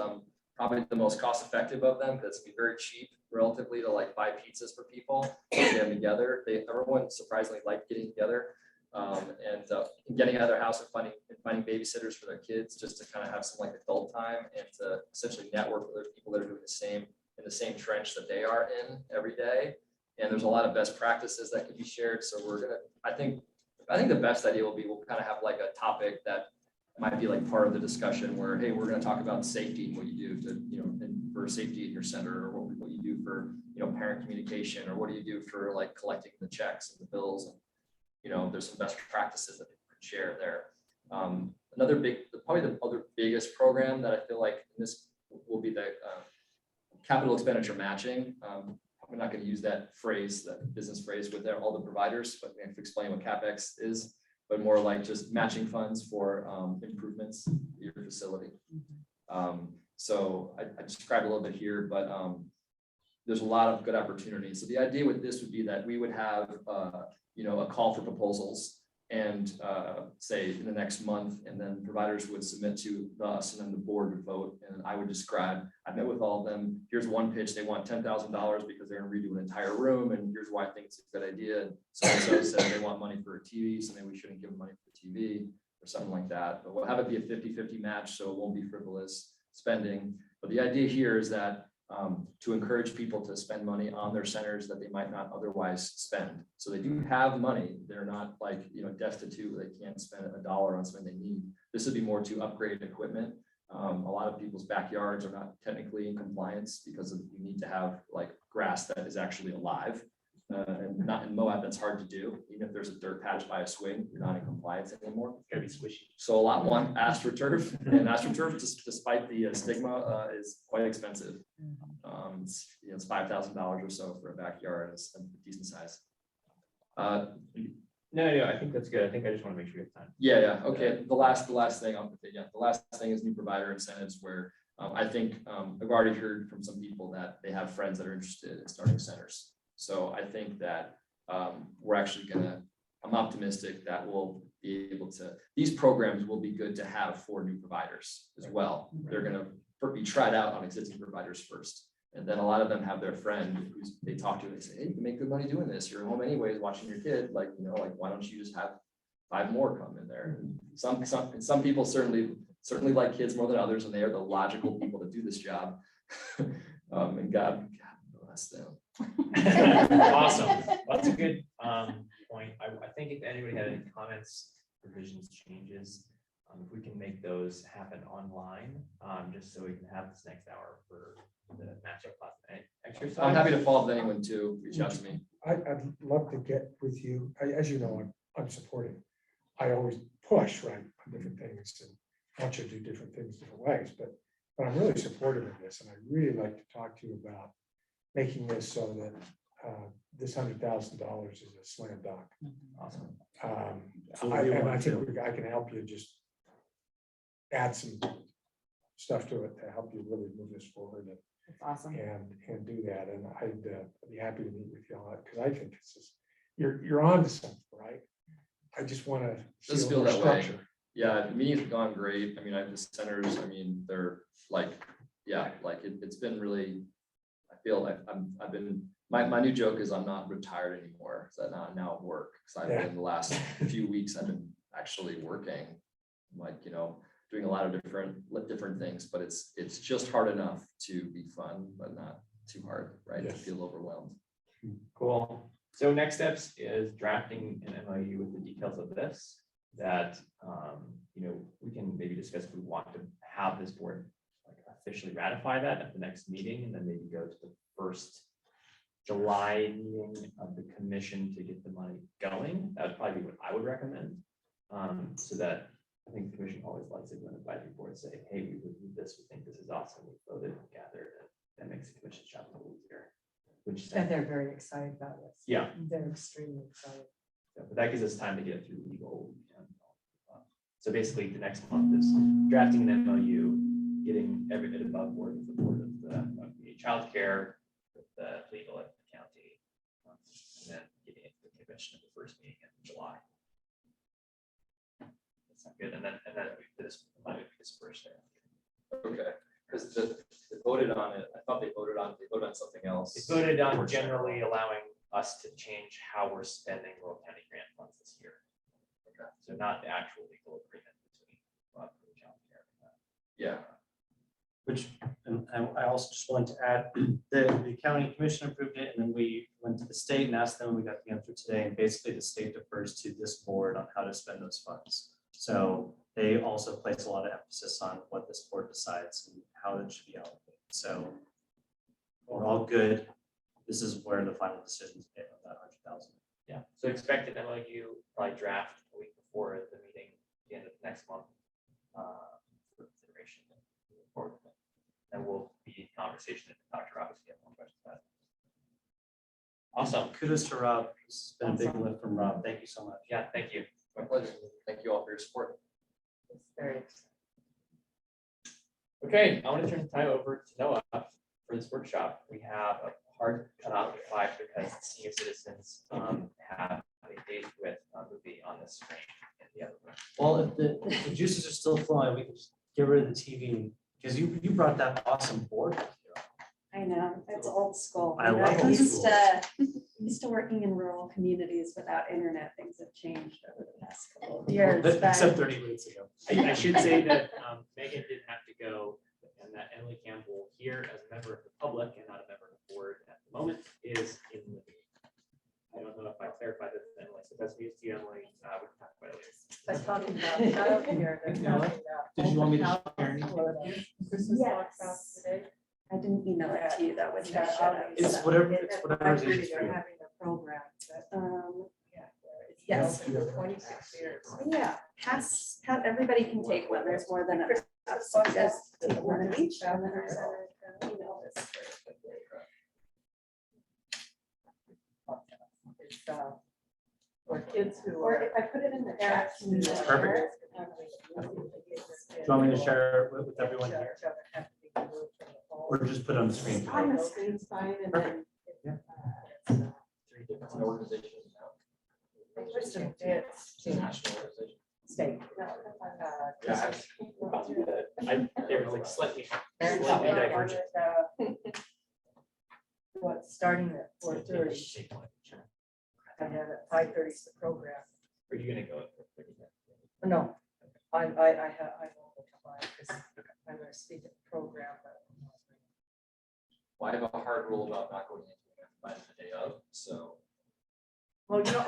probably the most cost effective of them because it's very cheap relatively to like buy pizzas for people, get them together. Everyone surprisingly liked getting together. And getting out of their house and finding babysitters for their kids, just to kind of have some like adult time and to essentially network with other people that are doing in the same trench that they are in every day. And there's a lot of best practices that can be shared. So I think the best idea will be, we'll kind of have like a topic that might be like part of the discussion where, hey, we're going to talk about safety and what you do to, you know, for safety in your center, or what you do for, you know, parent communication, or what do you do for like collecting the checks and the bills. And, you know, there's some best practices that people can share there. Probably the other biggest program that I feel like this will be the capital expenditure matching. I'm not going to use that phrase, that business phrase with all the providers, but I have to explain what CapEx is, but more like just matching funds for improvements to your facility. So I described a little bit here, but there's a lot of good opportunities. So the idea with this would be that we would have you know, a call for proposals, and say in the next month, and then providers would submit to us, and then the board would vote. And I would describe, I met with all of them. Here's one pitch. They want $10,000 because they're going to redo an entire room. And here's why I think it's a good idea. And so said they want money for a TV, so maybe we shouldn't give them money for a TV or something like that. But we'll have it be a 50-50 match, so it won't be frivolous spending. But the idea here is that to encourage people to spend money on their centers that they might not otherwise spend. So they do have money. They're not like, you know, destitute. They can't spend $1 on something they need. This would be more to upgrade equipment. A lot of people's backyards are not technically in compliance because you need to have like grass that is actually alive. And not in Moab, that's hard to do. Even if there's a dirt patch by a swing, you're not in compliance anymore. It's gotta be squishy. So a lot want AstroTurf, and AstroTurf, despite the stigma, is quite expensive. It's $5,000 or so for a backyard. It's a decent size. No, I think that's good. I think I just want to make sure you have time. Yeah. Okay. The last thing the last thing is new provider incentives, where I think I've already heard from some people that they have friends that are interested in starting centers. So I think that we're actually I'm optimistic that we'll be able to, these programs will be good to have for new providers as well. They're going to be tried out on existing providers first. And then a lot of them have their friend who they talk to and they say, hey, you can make good money doing this. You're home anyways, watching your kid. Like, you know, like, why don't you just have 5 more come in there? And some people certainly like kids more than others, and they are the logical people to do this job. And God bless them. Awesome. That's a good point. I think if anybody had any comments, revisions, changes, if we can make those happen online, just so we can have this next hour for the matchup class exercise. I'm happy to follow up with anyone too. Reach out to me. I'd love to get with you. As you know, I'm supporting. I always push, right, on different things and want you to do different things different ways, but I'm really supportive of this, and I'd really like to talk to you about making this so that this $100,000 is a slam dunk. Awesome. I think I can help you just add some stuff to it to help you really move this forward That's awesome. and do that. And I'd be happy to meet with you on it, because I think it's just, you're on to something, right? I just want to Does see a feel little that way. structure. Yeah, the meetings have gone great. I mean, the centers, I mean, they're like, yeah, like it's been really, I feel like I've been, my new joke is I'm not retired anymore, so I'm now at work, because I've Yeah. been the last few weeks, I've been actually working, like, doing a lot of different things, but it's just hard enough to be fun, but not too hard, right? To Yes. feel overwhelmed. Cool. So next steps is drafting an MOU with the details of this that, we can maybe discuss if we want to have this board like officially ratify that at the next meeting and then maybe go to the first July meeting of the commission to get the money going. That would probably be what I would recommend. So that I think the commission always likes it when advisory boards say, hey, we would do this, we think this is awesome, we voted, we gathered, and that makes the commission's job a little easier. Which And they're very excited about this. Yeah. They're extremely excited. but that gives us time to get it through legal. So basically, the next month is drafting an MOU, getting every bit above board with the board of the childcare, with the legal at the county, and then getting it to the commission at the first meeting in July. That's not good, and then this money would be dispersed there. Okay, because they voted on it, I thought they voted on something else. They voted on generally allowing us to change how we're spending rural county grant funds this year. Okay. So not the actual legal agreement between the childcare. Yeah, Which, and I also just wanted to add, the county commission approved it, and then we went to the state and asked them, we got the answer today, and basically the state defers to this board on how to spend those funds. So they also place a lot of emphasis on what this board decides and how it should be allocated. So we're all good. This is where the final decision is made on that 100,000. Yeah, so expect an MOU by draft a week before the meeting, the end of next month. For consideration. And we'll be in conversation with Dr. Rob if you have more questions about it. Awesome. Kudos to Rob. This has been a big lift from Rob. Thank you so much. Yeah, thank you. my pleasure. Thank you all for your support. It's very exciting. Okay, I want to turn the time over to Noah for this workshop. We have a hard cutoff at 5 because senior citizens have a date with a movie on the screen in the other room. Well, if the juices are still flowing, we can just get rid of the TV, because you brought that awesome board with you. I know, it's old school. I You know, love old used to working in rural communities without internet. Things have changed over the past couple of Yeah, years. except but 30 minutes ago. I should say that Megan didn't have to go, and that Emily Campbell here as a member of the public and not a member of the board at the moment is in the meeting. I don't know if I clarified that to Emily, so that's news to you, Emily. We can talk about it later. By talking about childcare, they're talking about. Did you want me to open share house anything? for the Christmas walkouts today. I didn't email it to you. That was Yeah, your shout out. It's so, whatever- At it's whatever is 5:30 easiest for they're you. having a program, but, yeah, it's Yes. been open for 26 years. Yeah, everybody can take one. There's more than enough. So Just take one of each and then I'll send it, email this. It's, for kids who Or are. if I put it in the chat. can you share Perfect. it? Do you want me to share it with everyone here? Or just put it on the screen? On the screen's fine and then. Yeah. 3 different organizations now. Kristen did. National organization. State. Yeah, They're like slightly And divergent. What's starting at 4:30 and then at 5:30 is the program. Are you gonna go at 30 minutes? No, I have, I won't go to mine because I'm gonna speak at the program, but. Well, I have a hard rule about not going into it by the day of, so. Well, you know,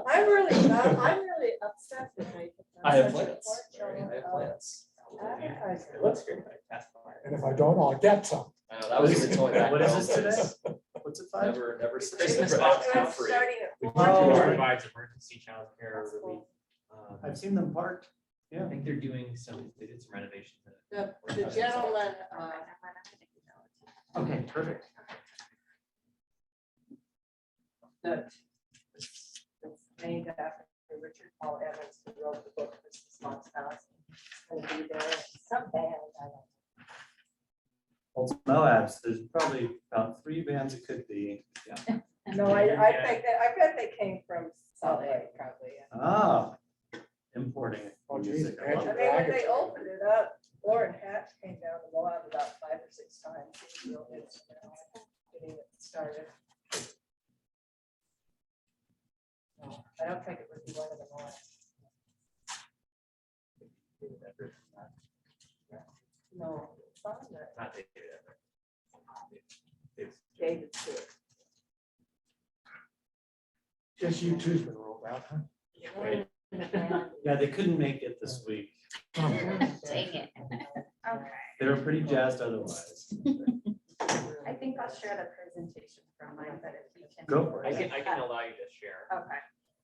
I'm really upset that they. I have plans. I have plans. It looks great. That's fine. And if I don't, I'll get some. I know, that was even told back. What is this today? What's it, 5? Never. Christmas box now I'm free. starting at The 4:30. Oh. provides emergency childcare relief. I've seen them parked. I think they're doing some, they did some renovations. in it. The gentleman, Okay, perfect. that it's named after Richard Paul Evans, who wrote the book Christmas Monster House. Will be there, some band, I don't know. Well, Moabs, there's probably about 3 bands it could be. No, I think that, I bet they came from Salt Lake, probably. Yeah. Ah, importing Oh, geez, music. I love I it. mean, when they opened it up, Lauren Hatch came down to Moab about 5 or 6 times. She was real good. No, it's not that. Not David Everett. David Stewart. Just you two's been rolled out, huh? Right. Yeah, they couldn't make it this week. Dang it. Okay. They were pretty jazzed otherwise. I think I'll share the presentation from mine, but if you can. Go. I can allow you to share. Okay.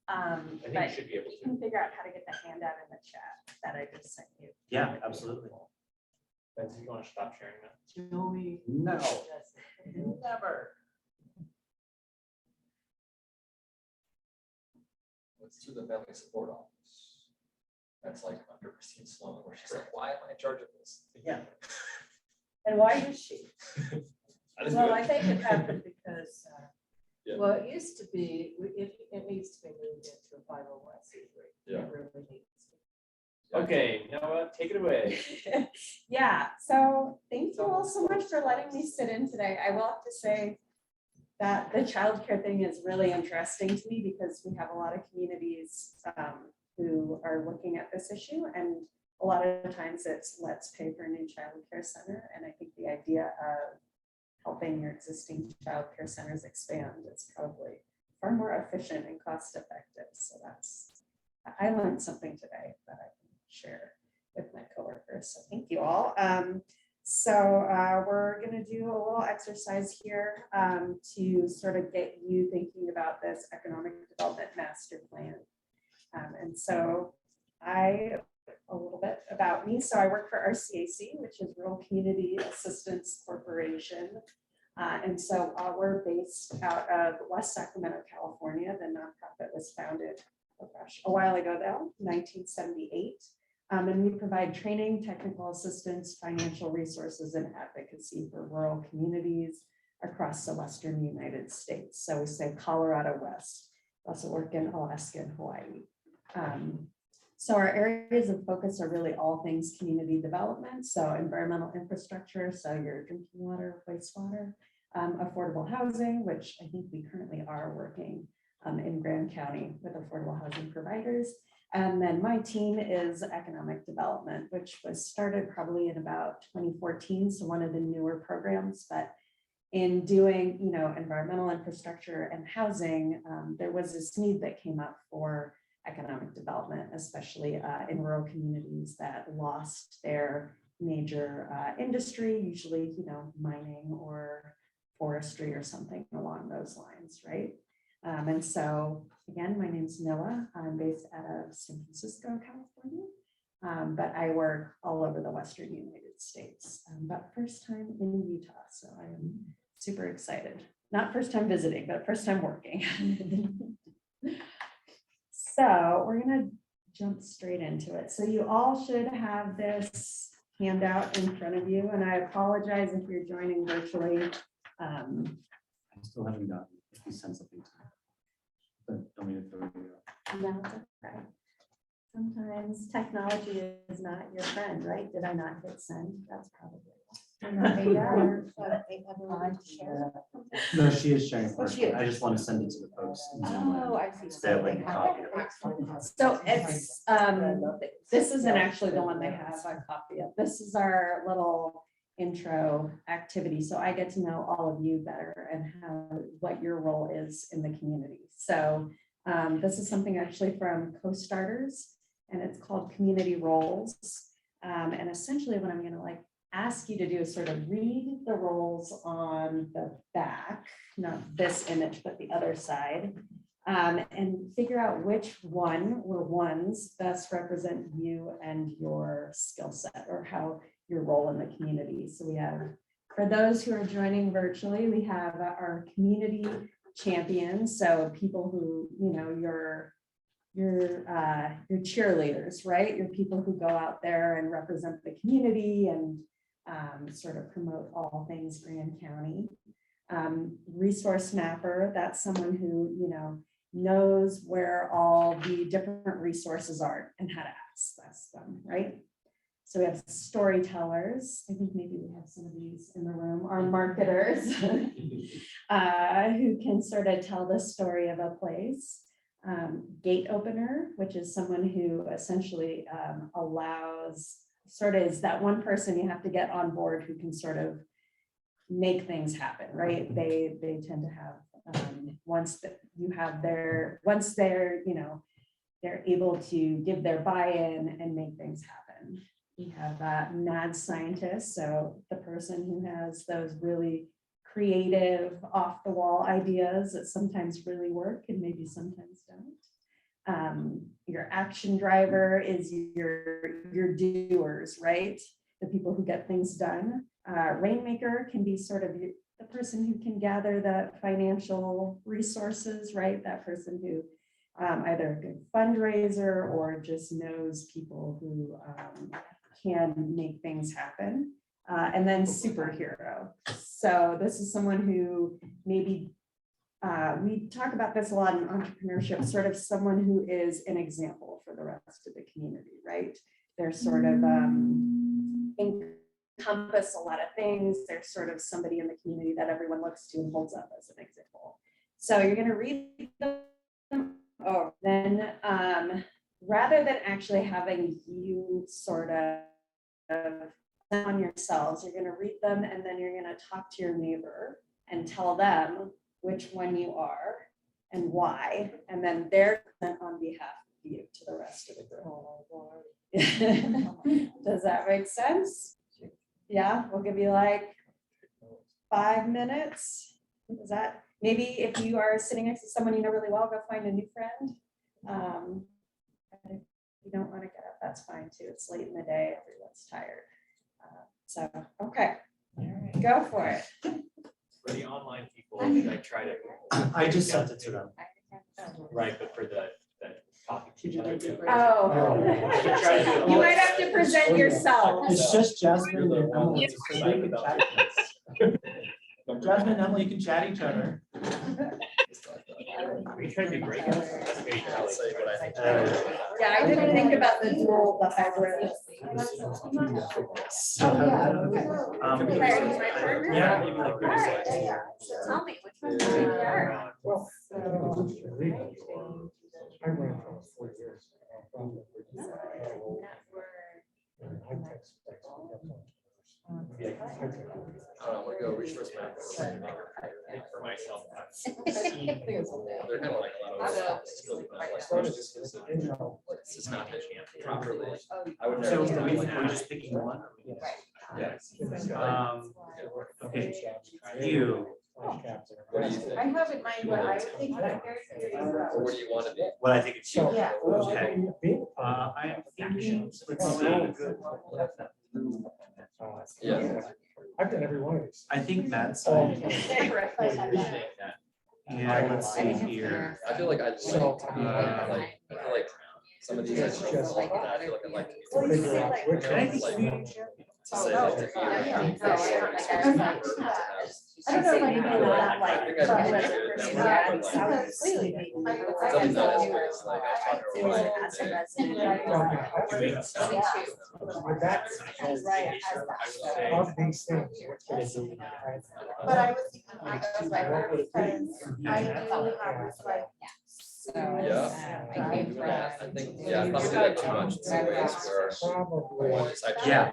I think But you should be able you to. can figure out how to get the handout in the chat that I just sent you. Yeah, absolutely. Betsy, you want to stop sharing that? Joey. No. Yes. Never. It's through the family support office. That's like under Christine Sloan, where she's like, why am I in charge of this? Yeah. And why is she? I didn't do Well, it. I think it happened because, Yeah. well, it used to be, it needs to be moved into a 501c3. Yeah. It really needs to. Okay, Noah, take it away. Yeah, so thank you all so much for letting me sit in today. I will have to say that the childcare thing is really interesting to me because we have a lot of communities who are looking at this issue, and a lot of times it's let's pay for a new childcare center. And I think the idea of helping your existing childcare centers expand is probably far more efficient and cost effective. So I learned something today that I can share with my coworkers. So thank you all. We're going to do a little exercise here to sort of get you thinking about this economic development master plan. A little bit about me. So I work for RCAC, which is Rural Community Assistance Corporation. We're based out of West Sacramento, California. The nonprofit was founded, a while ago now, 1978. And we provide training, technical assistance, financial resources, and advocacy for rural communities across the Western United States. So we say Colorado West. We also work in Alaska and Hawaii. So our areas of focus are really all things community development. So environmental infrastructure, so your drinking water, wastewater, affordable housing, which I think we currently are working in Grand County with affordable housing providers. And then my team is economic development, which was started probably in about 2014. So one of the newer programs, but in doing, environmental infrastructure and housing, there was this need that came up for economic development, especially in rural communities that lost their major industry, usually, mining or forestry or something along those lines, right? And so again, my name's Noah. I'm based out of San Francisco, California, but I work all over the Western United States, but first time in Utah. So I am super excited. Not first time visiting, but first time working. So we're gonna jump straight into it. So you all should have this handout in front of you, and I apologize if you're joining virtually. I still haven't gotten it. If you send something to me. But don't mean to throw you off. No, it's okay. Sometimes technology is not your friend, right? Did I not hit send? That's probably. No, she is sharing. Oh, she is. I just want to send it to the folks. in Zoom land. Oh, I see. So they have like a copy of it. So it's, this isn't actually the one they have a copy of. This is our little intro activity. So I get to know all of you better and what your role is in the community. So this is something actually from Co-Starters, and it's called Community Roles. And essentially what I'm going to ask you to do is sort of read the roles on the back, not this image, but the other side, and figure out which one or ones best represent you and your skill set or how your role in the community. So we have, for those who are joining virtually, we have our community champions. So people who, your cheerleaders, right? Your people who go out there and represent the community and sort of promote all things Grand County. Resource mapper, that's someone who, knows where all the different resources are and how to access them, right? So we have storytellers. I think maybe we have some of these in the room, our marketers who can sort of tell the story of a place. Gate opener, which is someone who essentially allows sort of is that one person you have to get on board who can sort of make things happen, right? They tend to have, once that you have once they're, they're able to give their buy-in and make things happen. We have mad scientists, so the person who has those really creative, off-the-wall ideas that sometimes really work and maybe sometimes don't. Your action driver is your doers, right? The people who get things done. Rainmaker can be sort of the person who can gather the financial resources, right? That person who either a good fundraiser or just knows people who can make things happen. And then superhero. So this is someone who maybe, we talk about this a lot in entrepreneurship, sort of someone who is an example for the rest of the community, right? They're sort of encompass a lot of things. They're sort of somebody in the community that everyone looks to and holds up as an example. So you're going to read them. Oh, then rather than actually having you sort of on yourselves, you're going to read them and then you're going to talk to your neighbor and tell them which one you are and why, and then they're on behalf of you to the rest of the group. Does that make sense? Yeah, we'll give you like 5 minutes. Is that, maybe if you are sitting next to someone you know really well, go find a new friend. If you don't want to get up, that's fine too. It's late in the day, everyone's tired. So, okay, go for it. For the online people, should I try to? I just sent it to them. Right, but for the talking to each other too. Oh, you might have to present yourself. It's just Jasmine and Emily. So they can chat. Jasmine and Emily can chat each other. We try to be great. I'll say what I think. Yeah, I didn't think about the dual, the hybrid. Yeah, maybe like 30 Alright, seconds. yeah. So tell me, which one do you think you are? Well, I ran for 4 years. I don't know, I'm gonna go resource management. I think for myself, They're kind of like a lot of skills, like it's just not properly. I would So never. we're just picking one. Yeah. Okay, you, What do you think? I have in mind what I would think, but I'm very curious about. Or what do you want to be? what I think it's you. Yeah. Okay. I am thinking, let's see. Yeah. I've done every one of these. I think Matt's. appreciate that. And let's see here. I feel like I just like, I feel like some of these I just don't like, and I feel like I'd like to be. Figure out which Can I ones. think you? To say like to I don't know if I can do that, I like. think I'd be good at that, but like, something's not as good as like I talk to With that, of these things, what's gonna be- But I was thinking that was my word because I do have like. Yeah. I think, yeah, I probably do that too much in some ways where Probably. one is actually. Yeah.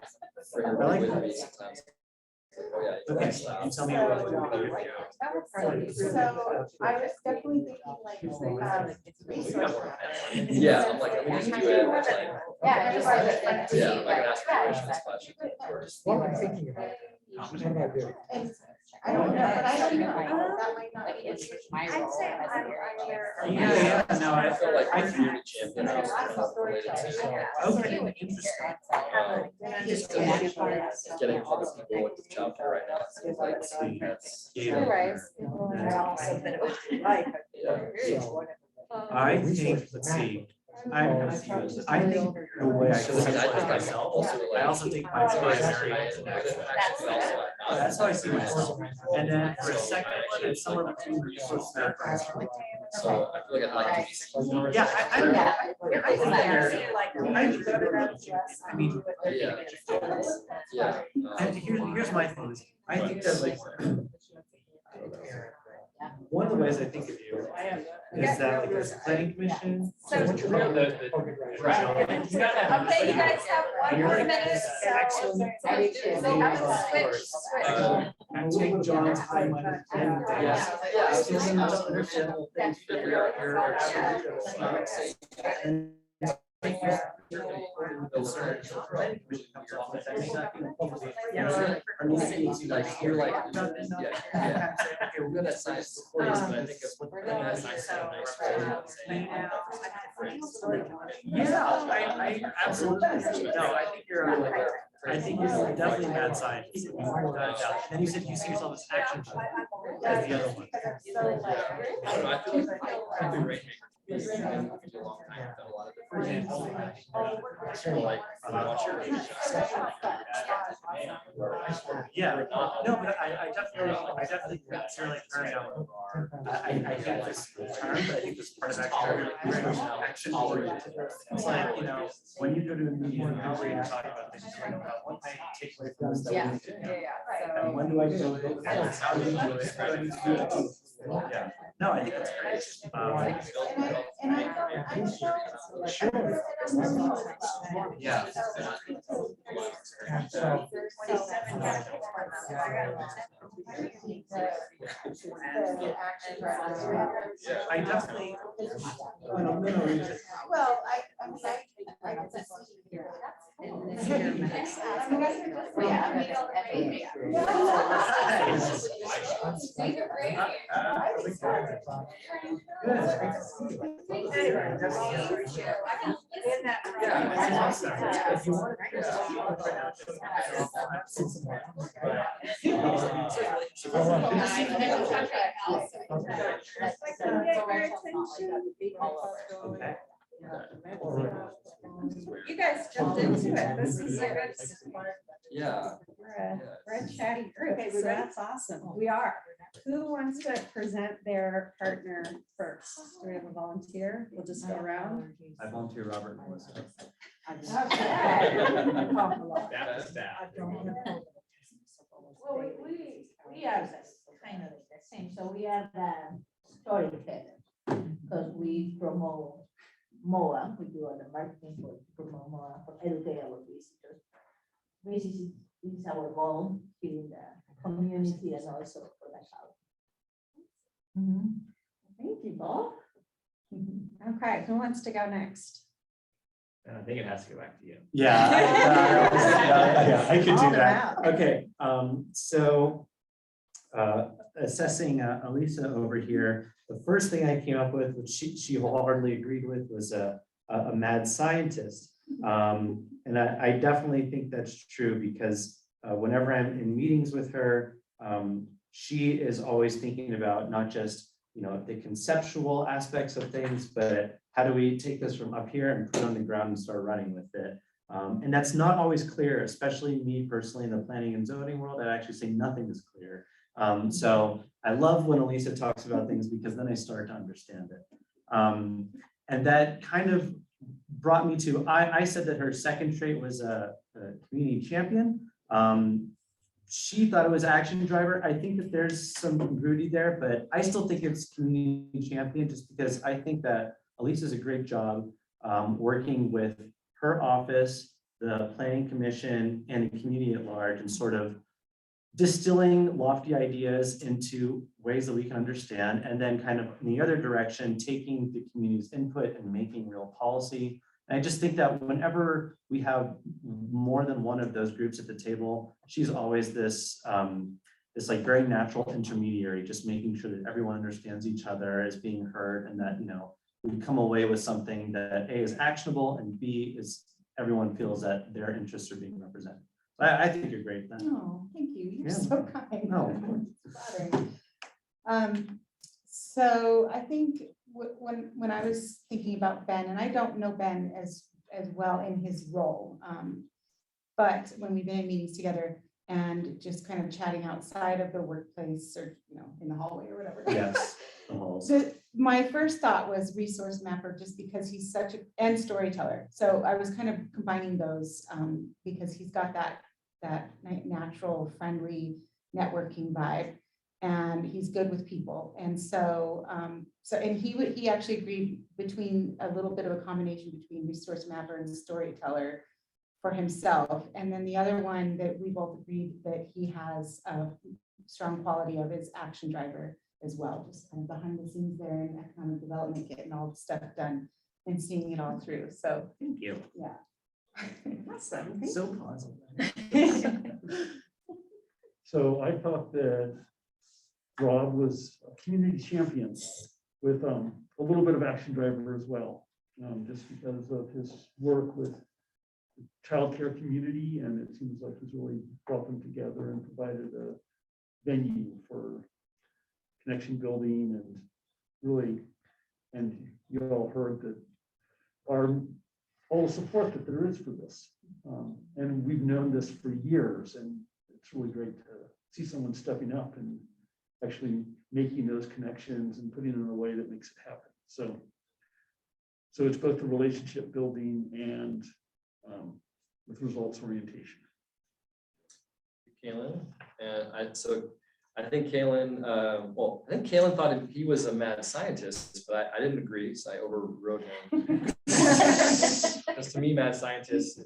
Bring her I like with that. me sometimes. Oh, yeah. Okay, can stop. you tell me what to do. So I was definitely thinking like, resource. Yeah, I'm like, let me just do it. Like, Yeah, just like. yeah, I'm not gonna ask you questions, but. What am I thinking about? What am I doing? And I don't know, but I don't know. That might not be. I'd say I'm there. Yeah, no, I feel like I I'm think. community champion. I was related to. Okay, interesting. Just getting other people into childcare right now. It's like, that's- Otherwise, I think, let's see, I think the way I I think visualize I'm myself, also like. I also think mine's very. That's how I see myself. myself. And then for a second one, it's somewhere between resource management. So I feel like I'd like to be. Yeah, I think I mean, Yeah. Yeah. and here's my thing, is I think that like, one of the ways I think of you is that like this planning commission. So- what's your- No, the- Okay, right. Right. You gotta have- Okay, you guys have one more minute, so. Excellent. So I would switch. And take John's time on it. And, Yeah. still in those understandable things. And like you're like, yeah. Okay, we're good at science recordings, but I think it's. Yeah, I absolutely, no, I think you're, I think you're definitely mad scientist. Without a doubt. And then you said you see yourself as action as the other one. I don't know, I feel like I'm a great maker. It's been a long time, I've done a lot of different things. Sort of like, I watch your. Yeah, no, but I definitely sincerely turn out. I get this term, but I think this part of action oriented. It's like, you know, when you go to a meeting, usually you're talking about things, you know, what I take away from this that we need to do. And when do I do it? And how do we do it? How do I need to do it? Yeah, no, I think that's great. And I don't, I'm sure Yeah. And so, I definitely. well, I mean, I can just see here. Okay. You guys jumped into it. This is a good. Yeah. We're a chatty group, so that's awesome. We are. Who wants to present their partner first? Do we have a volunteer? We'll just go around. I volunteer Robert and Melissa. That was that. Well, we are kind of the same, so we are the storyteller, because we promote MOA, we do all the marketing for promote MOA, for educate our visitors. This is our goal here in the community and also for the house. Thank you, Bob. Okay, who wants to go next? And I think it has to go back to you. Yeah, yeah, I could do Call them that. out. Okay, so assessing Elisa over here, the first thing I came up with, which she wholeheartedly agreed with, was a mad scientist. And I definitely think that's true because whenever I'm in meetings with her, she is always thinking about not just, you know, the conceptual aspects of things, but how do we take this from up here and put it on the ground and start running with it? And that's not always clear, especially me personally in the planning and zoning world. I actually say nothing is clear. So I love when Elisa talks about things because then I start to understand it. And that kind of brought me to, I said that her second trait was a community champion. She thought it was action driver. I think that there's some congruity there, but I still think it's community champion just because I think that Elisa does a great job working with her office, the planning commission, and the community at large, and sort of distilling lofty ideas into ways that we can understand, and then kind of in the other direction, taking the community's input and making real policy. And I just think that whenever we have more than one of those groups at the table, she's always this this like very natural intermediary, just making sure that everyone understands each other, is being heard, and that, you know, we come away with something that A, is actionable, and B, is everyone feels that their interests are being represented. So I think you're great then. Oh, thank you. You're Yeah. so kind. No. Flattering. So I think when I was thinking about Ben, and I don't know Ben as well in his role, but when we've been in meetings together and just kind of chatting outside of the workplace or, you know, in the hallway or whatever. Yes. the halls. So my first thought was resource mapper, just because he's such a, and storyteller. So I was kind of combining those because he's got that natural, friendly networking vibe. and he's good with people. And so, and he actually agreed between a little bit of a combination between resource mapper and storyteller for himself. And then the other one that we both agreed that he has a strong quality of is action driver as well, just kind of behind the scenes there in economic development, getting all the stuff done and seeing it all through. So, Thank you. yeah. Awesome. So positive. So I thought that Rob was a community champion with a little bit of action driver as well, just because of his work with the childcare community, and it seems like he's really brought them together and provided a venue for connection building and really, and you all heard that all the support that there is for this. And we've known this for years, and it's really great to see someone stepping up and actually making those connections and putting it in a way that makes it happen. So it's both the relationship building and with results orientation. Kalen, and I think Kalen, I think Kalen thought he was a mad scientist, but I didn't agree, so I overrode him. Because to me, mad scientist,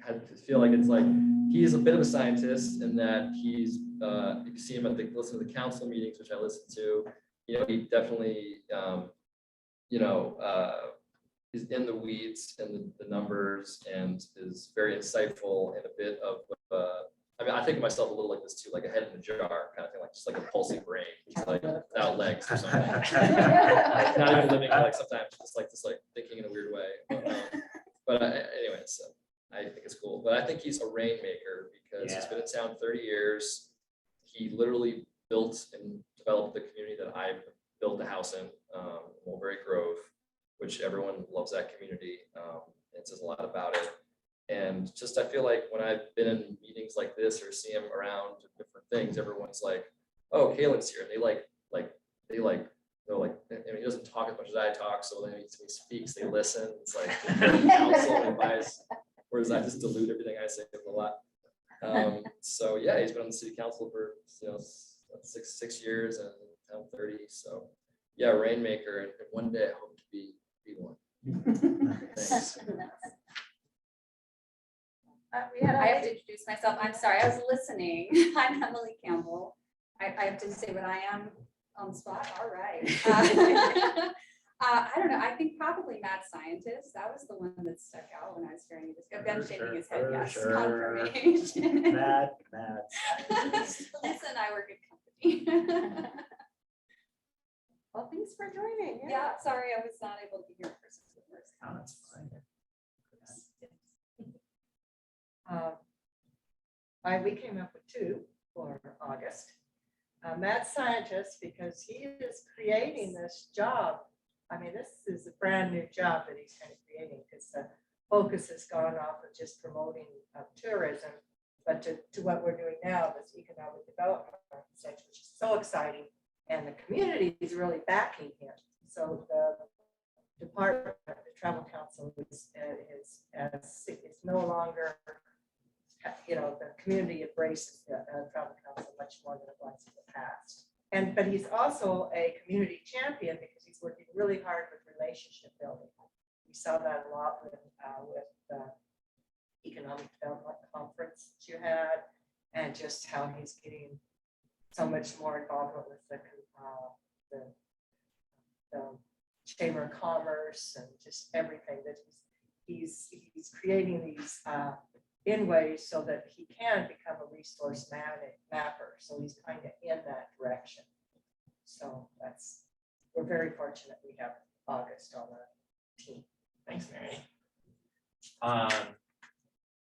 I feel like it's like he's a bit of a scientist in that he's if you see him listen to the council meetings, which I listen to, he definitely is in the weeds and the numbers and is very insightful and a bit of I think of myself a little like this too, like a head in a jar kind of thing, like just like a pulsing brain, just like without legs or something. Like, not even living, like sometimes just like thinking in a weird way. But anyway, so I think it's cool. But I think he's a rainmaker because he's been in town 30 years. He literally built and developed the community that I built the house in, Mulberry Grove, which everyone loves that community. It says a lot about it. And just, I feel like when I've been in meetings like this or see him around different things, everyone's like, oh, Kalen's here. And they're like, I mean, he doesn't talk as much as I talk. So then when he speaks, they listen. It's like counsel and advice, whereas I just dilute everything I say a lot. So yeah, he's been on the city council for, 6 years and now 30. So yeah, rainmaker. And one day I hope to be one. Thanks. I have to introduce myself. I'm sorry, I was listening. I'm Emily Campbell. I have to say what I am on the spot. All right. I don't know. I think probably mad scientist. That was the one that stuck out when I was hearing this. Ben shaking his head. Yes, confirmation. Mad. Lisa and I were good company. Well, thanks for joining. Yeah, sorry, I was not able to be here first. Oh, that's fine. We came up with 2 for August. Mad scientist, because he is creating this job. I mean, this is a brand new job that he's kind of creating because the focus has gone off of just promoting tourism, but to what we're doing now, this economic development, which is so exciting. And the community is really backing him. So the department, the travel council is no longer, the community embraces the travel council much more than it was in the past. But he's also a community champion because he's working really hard with relationship building. We saw that a lot with the economic development conference that you had, and just how he's getting so much more involvement with the Chamber of Commerce and just everything that he's creating these in ways so that he can become a resource mapper. So he's kind of in that direction. So we're very fortunate we have August on the team. Thanks, Mary.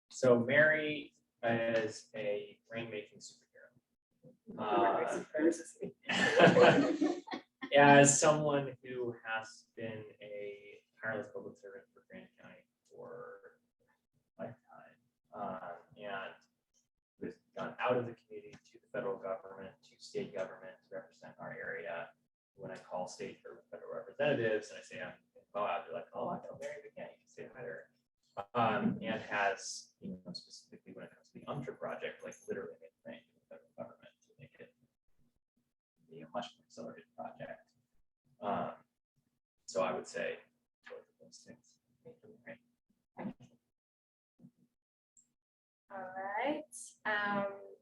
So Mary is a rainmaking superhero. As someone who has been a tireless public servant for Grand County for a lifetime, and who has gone out of the community to the federal government, to state government to represent our area. When I call state or federal representatives and I say I'm involved, they're like, oh, I know Mary McCann, you can say hi to her. And has, specifically when it comes to the UMTRA project, like literally made the federal government to make it would say both of those things. All right.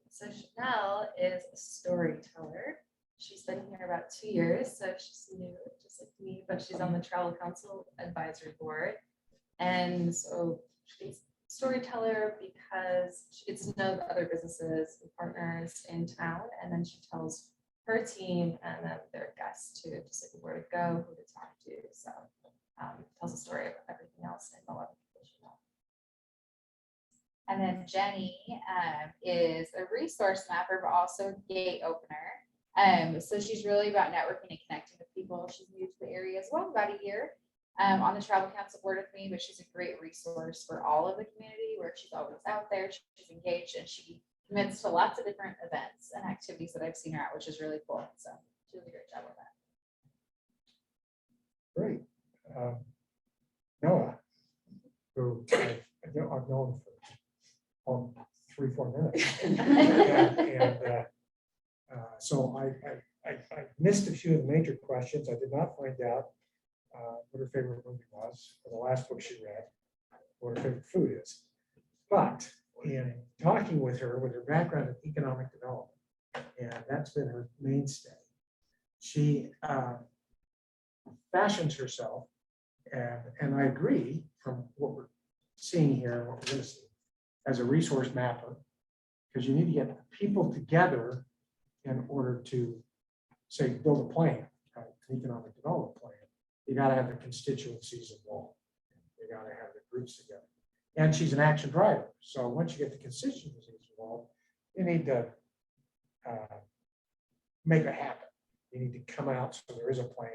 So Chanel is a storyteller. She's been here about 2 years, so she's new, just like me, but she's on the Travel Council Advisory Board. And so she's a storyteller because she gets to know the other businesses and partners in town, and then she tells her team and then their guests to just like where to go, who to talk to. So tells a story of everything else in Moab. And then Jenny is a resource mapper, but also a gate opener. So she's really about networking and connecting with people. She's new to the area as well, about a year on the Travel Council board with me, but she's a great resource for all of the community where she's always out there. She's engaged and she commits to lots of different events and activities that I've seen her at, which is really cool. So she does a great job with that. Great. Noah, who I've known for 3-4 minutes. So I missed a few of the major questions. I did not find out what her favorite movie was, or the last book she read, what her favorite food is. But in talking with her background in economic development, and that's been her mainstay, she fashions herself, and I agree from what we're seeing here and what we're going to see, as a resource mapper, because you need to get people together in order to, say, build a plan, right? An economic development plan. You got to have the constituencies involved. You got to have the groups together. And she's an action driver. So once you get the constituencies involved, you need to make it happen. You need to come out so there is a plan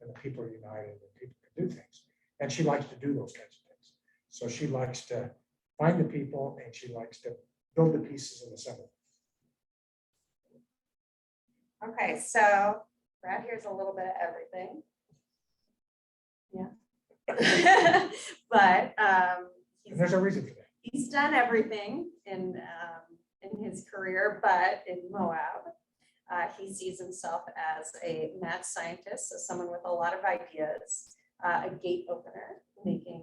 and the people are united and people can do things. And she likes to do those kinds of things. So she likes to find the people and she likes to build the pieces in the center. Okay, so Brad here's a little bit of everything. Yeah. But And there's a reason for that. he's done everything in his career, but in Moab, he sees himself as a mad scientist, so someone with a lot of ideas, a gate opener, making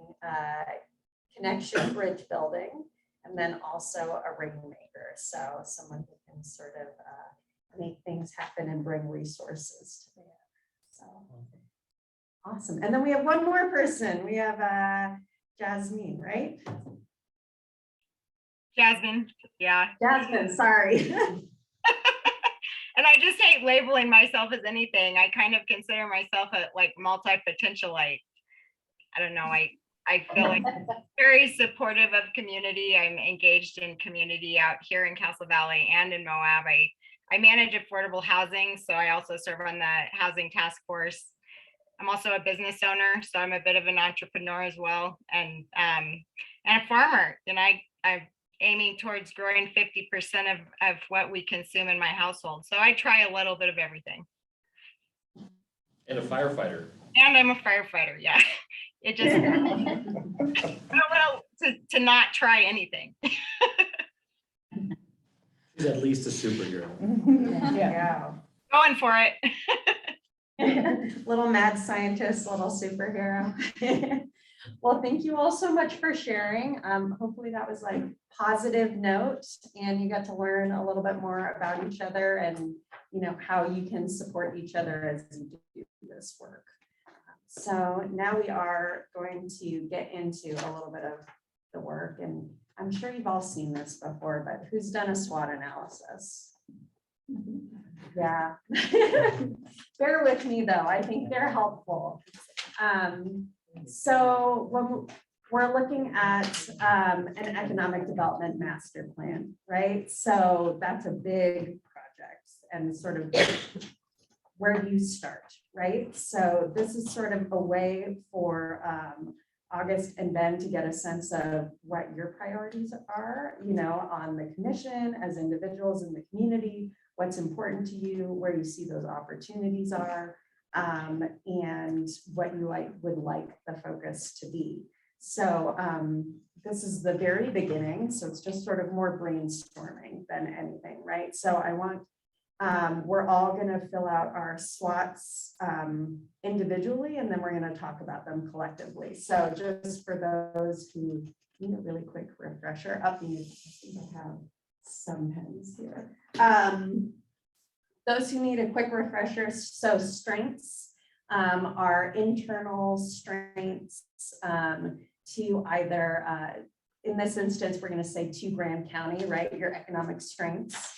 connection bridge building, and then also a rainmaker. So someone who can sort of make things happen and bring resources to the area. So awesome. And then we have one more person. We have Jasmine, right? Jasmine, yeah. Jasmine, sorry. And I just hate labeling myself as anything. I kind of consider myself a like multi-potentialite. I don't know. I feel like very supportive of community. I'm engaged in community out here in Castle Valley and in Moab. I manage affordable housing, so I also serve on the housing task force. I'm also a business owner, so I'm a bit of an entrepreneur as well, and a farmer. And I'm aiming towards growing 50% of what we consume in my household. So I try a little bit of everything. And a firefighter. And I'm a firefighter, yeah. It just, I don't want to not try anything. She's at least a superhero. Yeah. Going for it. Little mad scientist, little superhero. Well, thank you all so much for sharing. Hopefully that was like positive notes and you got to learn a little bit more about each other and how you can support each other as you do this work. So now we are going to get into a little bit of the work, and I'm sure you've all seen this before, but who's done a SWOT analysis? Yeah. Bear with me though, I think they're helpful. So when we're looking at an economic development master plan, right? So that's a big project and sort of where do you start, right? So this is sort of a way for August and Ben to get a sense of what your priorities are, on the commission, as individuals in the community, what's important to you, where you see those opportunities are, and what you would like the focus to be. So this is the very beginning, so it's just sort of more brainstorming than anything, right? So I want We're all gonna fill out our SWOTs individually, and then we're gonna talk about them collectively. So just for those who need a really quick refresher, I think I have some pens here. Those who need a quick refresher, so strengths are internal strengths to either, in this instance, we're gonna say to Grand County, right, your economic strengths.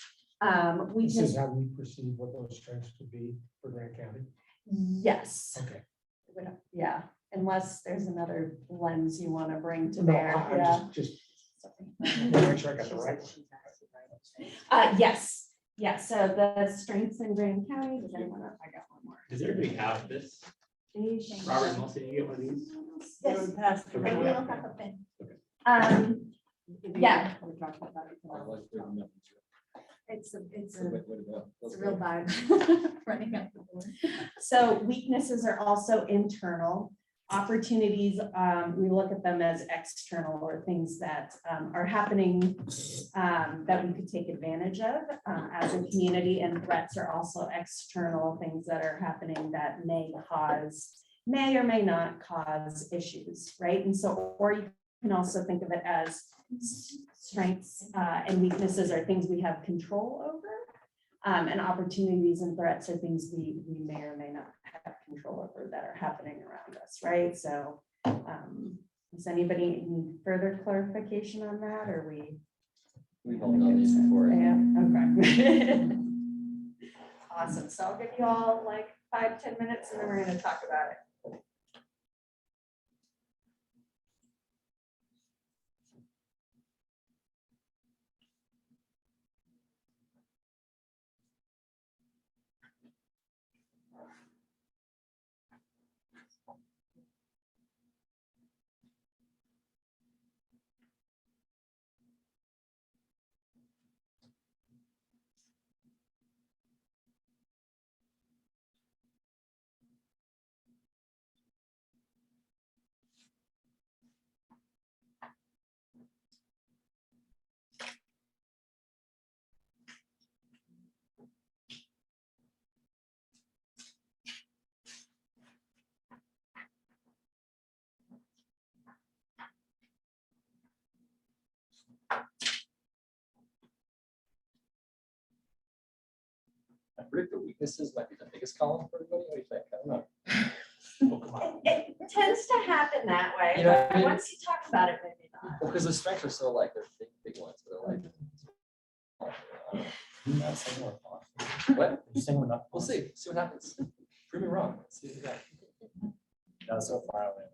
We This is just, how we perceive what those strengths could be for Grant County. yes, Okay. yeah, unless there's another lens you wanna bring to No, bear, yeah. I'm just make sure I got the right one. Yes, yes, so the strengths in Grand County, does anyone know? I got one more. Does everybody have this? Yes. Robert, Melissa, you get one of these? Yes. Okay. We don't have a pen. Yeah. We're talking about it. It's a It's a real vibe. Running up the board. So weaknesses are also internal. Opportunities, we look at them as external or things that are happening that we could take advantage of as a community, and threats are also external things that are happening that may or may not cause issues, right? And so, or you can also think of it as strengths and weaknesses are things we have control over. And opportunities and threats are things we may or may not have control over that are happening around us, right? So does anybody need further clarification on that, or We've all done these before. Yeah, okay. Awesome, so I'll give you all like 5-10 minutes and then we're gonna talk about it. I predict the weaknesses might be the biggest column for everybody. What do you think? I don't know. Oh, come on. It tends to happen that way, You know what I but mean? once you talk about it, maybe not. Well, because the strengths are so like, they're big ones, but they're like. Not saying we're off. What? You're saying we're not. We'll see what happens. Prove me wrong. Let's see what we got. Not so far away.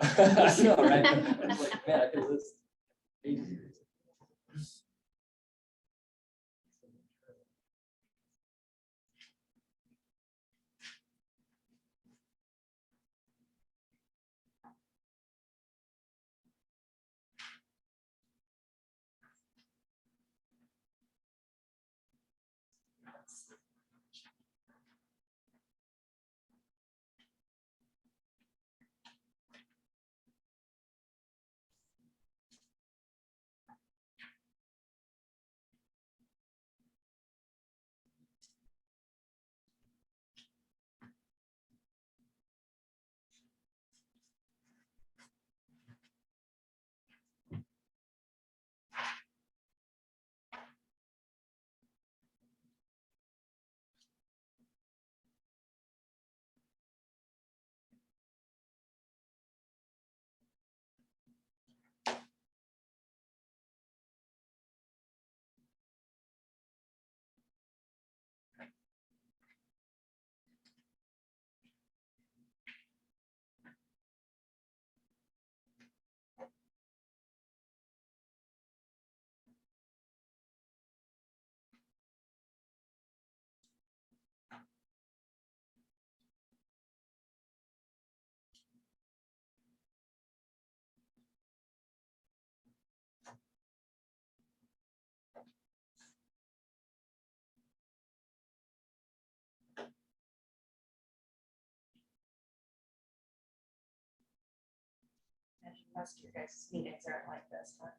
I know, right? I was like, man, I could list pages here. Most of your guys' meetings aren't like this, huh?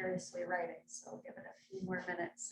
furiously writing, so I'll give it a few more minutes.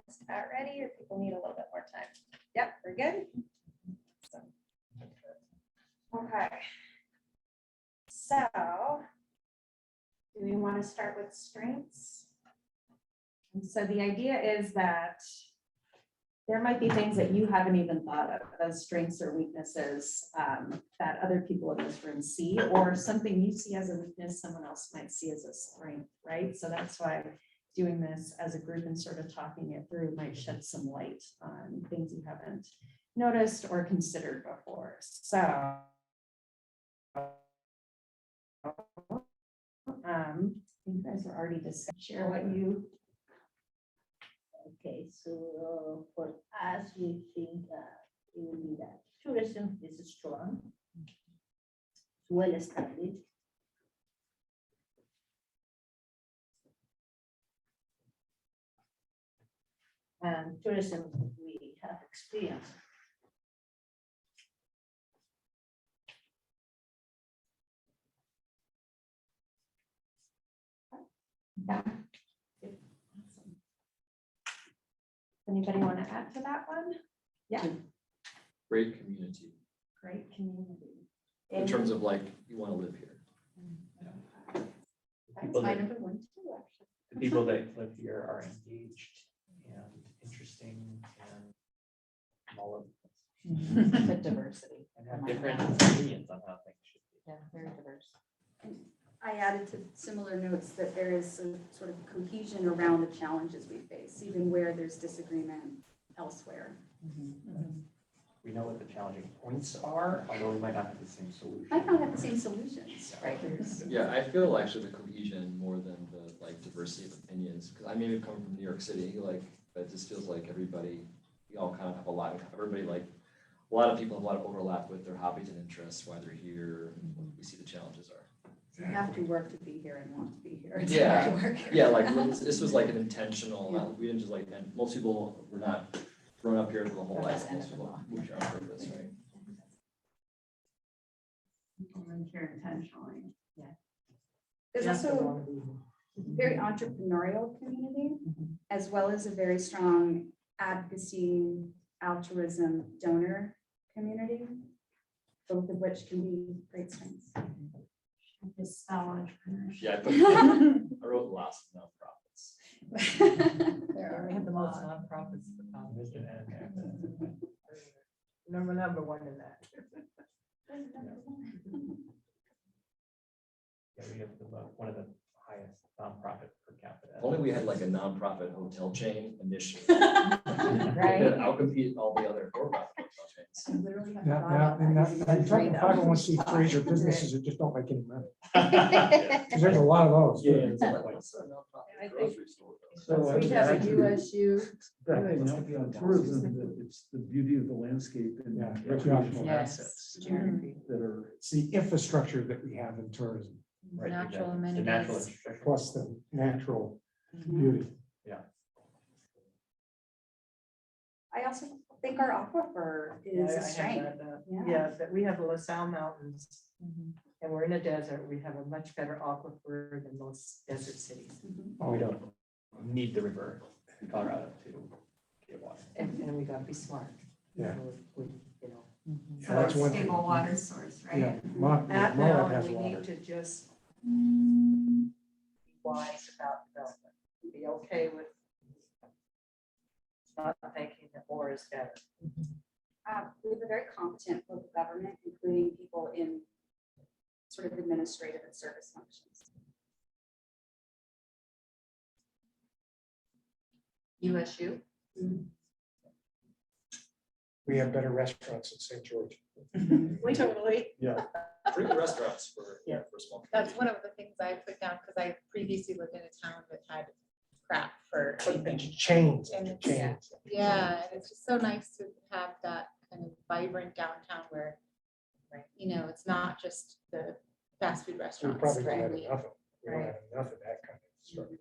Just about ready, or people need a little bit more time? Yep, we're good. So, okay. So, do we want to start with strengths? And so the idea is that there might be things that you haven't even thought of as strengths or weaknesses that other people in this room see, or something you see as a weakness, someone else might see as a strength, right? So that's why doing this as a group and sort of talking it through might shed some light on things you haven't noticed or considered before. So you guys are already discussing, share what you. Okay, so for us, we think it will be that tourism is strong, well established. And tourism, we have experience. Yeah. Anybody want to add to that one? Yeah, Great community, great community. in terms of like, you want to live here. That's people my that- number one too, actually. The people that live here are engaged and interesting and all of The diversity. and have different opinions on how things should be. Yeah, very diverse. I added to similar notes that there is a sort of cohesion around the challenges we face, even where there's disagreement elsewhere. We know what the challenging points are, although we might not have the same solution. Might not have the same solutions. Right. Yeah, I feel actually the cohesion more than the like diversity of opinions, because I maybe come from New York City, like, but it just feels like everybody, we all kind of have a lot of, everybody like, a lot of people have a lot of overlap with their hobbies and interests, why they're here, and what we see the challenges are. You have to work to be here and want to be here. to Yeah, work here. yeah, like this was like an intentional, we didn't just like, and most people were not grown up here for the whole life, most people moved here on purpose, right? People live here intentionally. Yeah. There's That's the also wrong reason. very entrepreneurial community, as well as a very strong advocacy, altruism, donor community, both of which can be great strengths. Just our entrepreneurship. Yeah, I wrote lots of nonprofits. There We are have the most nonprofits. in the country. Wisdom and Number one in that. yeah, we have one of the highest nonprofit per capita. If only we had like a nonprofit hotel chain initially. Right. That outcompete all the other for-profit hotel chains. I literally have Now, thought now, about and that. that, talking 501c3s or businesses that just don't make any money. Because there's a lot of those. Yeah, too. it's like- What's a nonprofit I think- grocery store, though? So I We would have a add to USU. backing up on tourism, that it's the beauty of the landscape and Yeah. recreational Yes. assets Geography. that are. It's the infrastructure that we have in tourism, Right, Natural exactly. The natural amenities. infrastructure. plus the natural beauty. I also think our aquifer Yeah, is I a have strength. that, Yeah. Yeah, that we have the LaSalle Mountains Mhm. and we're in a desert. We have a much better aquifer than most desert cities. We don't need the river in Colorado to get water. And we gotta be smart. Yeah. You know. So that's one thing. Stable water source, Yeah, right? At Moab now, has we water. need to just be wise about development. Be okay with not thinking that more is better. We have a very competent local government, including people in sort of administrative and service functions. USU. We have better restaurants in St. George. We totally. Yeah. Pretty good restaurants for, Yeah. for a small That's community. one of the things I put down, because I previously lived in a town that had crap for But anything. it's chains, And and it's- chains. Yeah, and it's just so nice to have that kind of vibrant downtown where, you know, it's not just the fast food We restaurants. probably don't right? have enough of, we don't have enough of that kind of structure.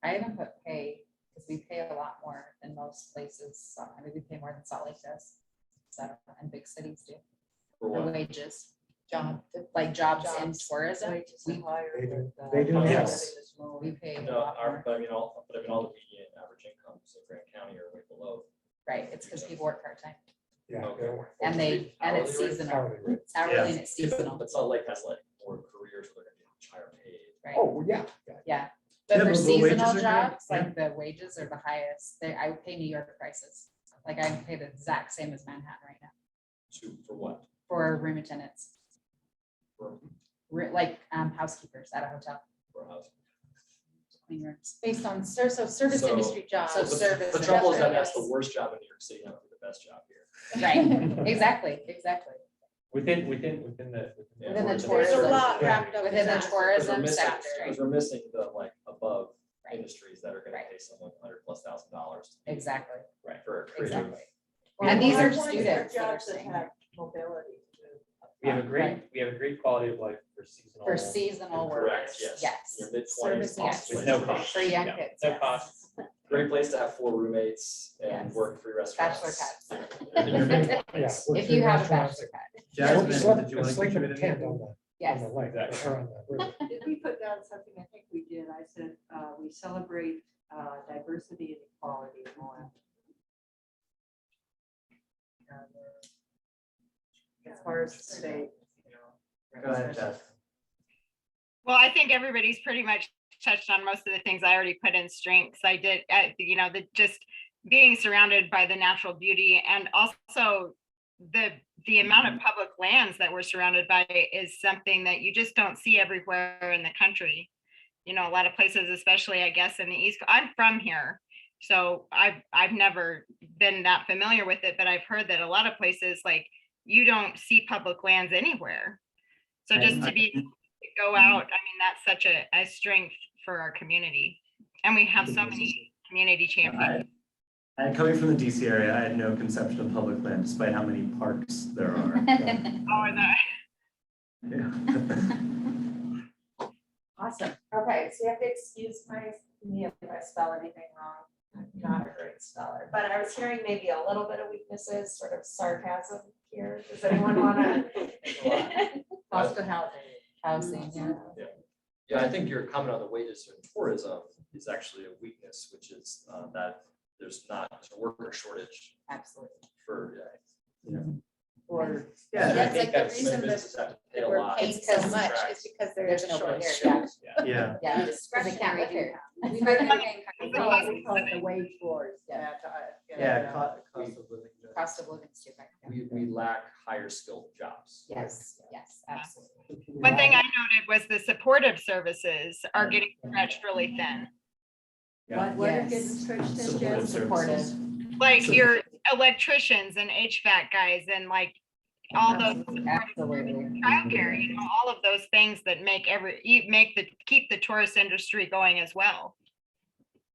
I even put pay, because we pay a lot more than most places. I mean, we pay more than Salt Lake does. So, and big cities do. For The what? wages, like jobs in tourism, Wages are higher They do- with, they do, cost of yes. living is lower. we pay a No, lot more. but I mean, all the median average incomes in Grant County are way below. Right, it's because people work part-time Yeah. Okay. they don't- and it's Hourly rate? seasonal. Hourly rate. It's hourly and it's Yeah, seasonal, but Salt Lake has like more careers where they're gonna be much higher paid. right? Oh, well, yeah. Yeah, Yeah, but for but the wages seasonal are good, jobs, yeah. like the wages are the highest. I would pay New York prices. Like I pay the exact same as Manhattan right now For what? for room attendants, For, like housekeepers at a hotel, for a house. clean rooms. Based on service So- industry jobs. So The- service The trouble is that industry, that's the yes. worst job in New York City, not the best job here. Right, exactly. Within the. Within the There's tourism. There's a lot Yeah. wrapped up in Within the that. Because tourism missing, sector. because we're missing the like above Right. industries that are gonna Right. pay someone $100,000+. Exactly, Right. For a creative. exactly. Well, And these Well, are I want students that are jobs that staying have mobility too. We have a great quality of life for seasonal. for seasonal Correct, workers, yes. yes. Your mid-20s. Service, yes. With no cost. For young Yeah, kids, No yes. cost. Great place to have 4 roommates and Yes. work 3 restaurants. Bachelor And your mid- Yeah, work If you in have a restaurants. bachelor pad, Jasmine, Sleep- did you want to sleep in a contribute tent anything? on the yes. lake, or on the river. Did we put down something? I think we did. I said, we celebrate diversity and equality more. As far as the state, you know. Go ahead, Jess. Well, I think everybody's pretty much touched on most of the things I already put in strengths. I did, just being surrounded by the natural beauty, and also the amount of public lands that we're surrounded by is something that you just don't see everywhere in the country. You know, a lot of places, especially I guess in the East, I'm from here. So I've never been that familiar with it, but I've heard that a lot of places, like, you don't see public lands anywhere. So just to be, to go out, I mean, that's such a strength for our community. And we have so many community champions. I coming from the DC area, I had no conception of public land, despite how many parks there are. Or the, Yeah. Awesome. Okay, so you have to excuse me if I spell anything wrong. I'm not a great speller, but I was hearing maybe a little bit of weaknesses, sort of sarcasm here. Does anyone want to? Cost of housing. Housing, yeah. Yeah, I think your comment on the wages in tourism is actually a weakness, which is that there's a worker shortage Absolutely. for, Or, Yeah, That's like the that's- reason businesses have to pay a We're lot. paying It's so 'cause much contract. is because There's there's a nobody shortage. here, Yeah. Yeah. yeah. Discretionary live here. income. We might be paying we kind call it the wage wars. Yeah. Cost of living. Cost of living is too high. We lack higher skilled jobs. Yes, yes, absolutely. one thing I noted was the supportive services are getting stretched really thin. What are Yes. getting stretched in, Supportive Jen? services. Like So- your electricians and HVAC guys and like all those Absolutely. childcare, you know, all of those things that keep the tourist industry going as well.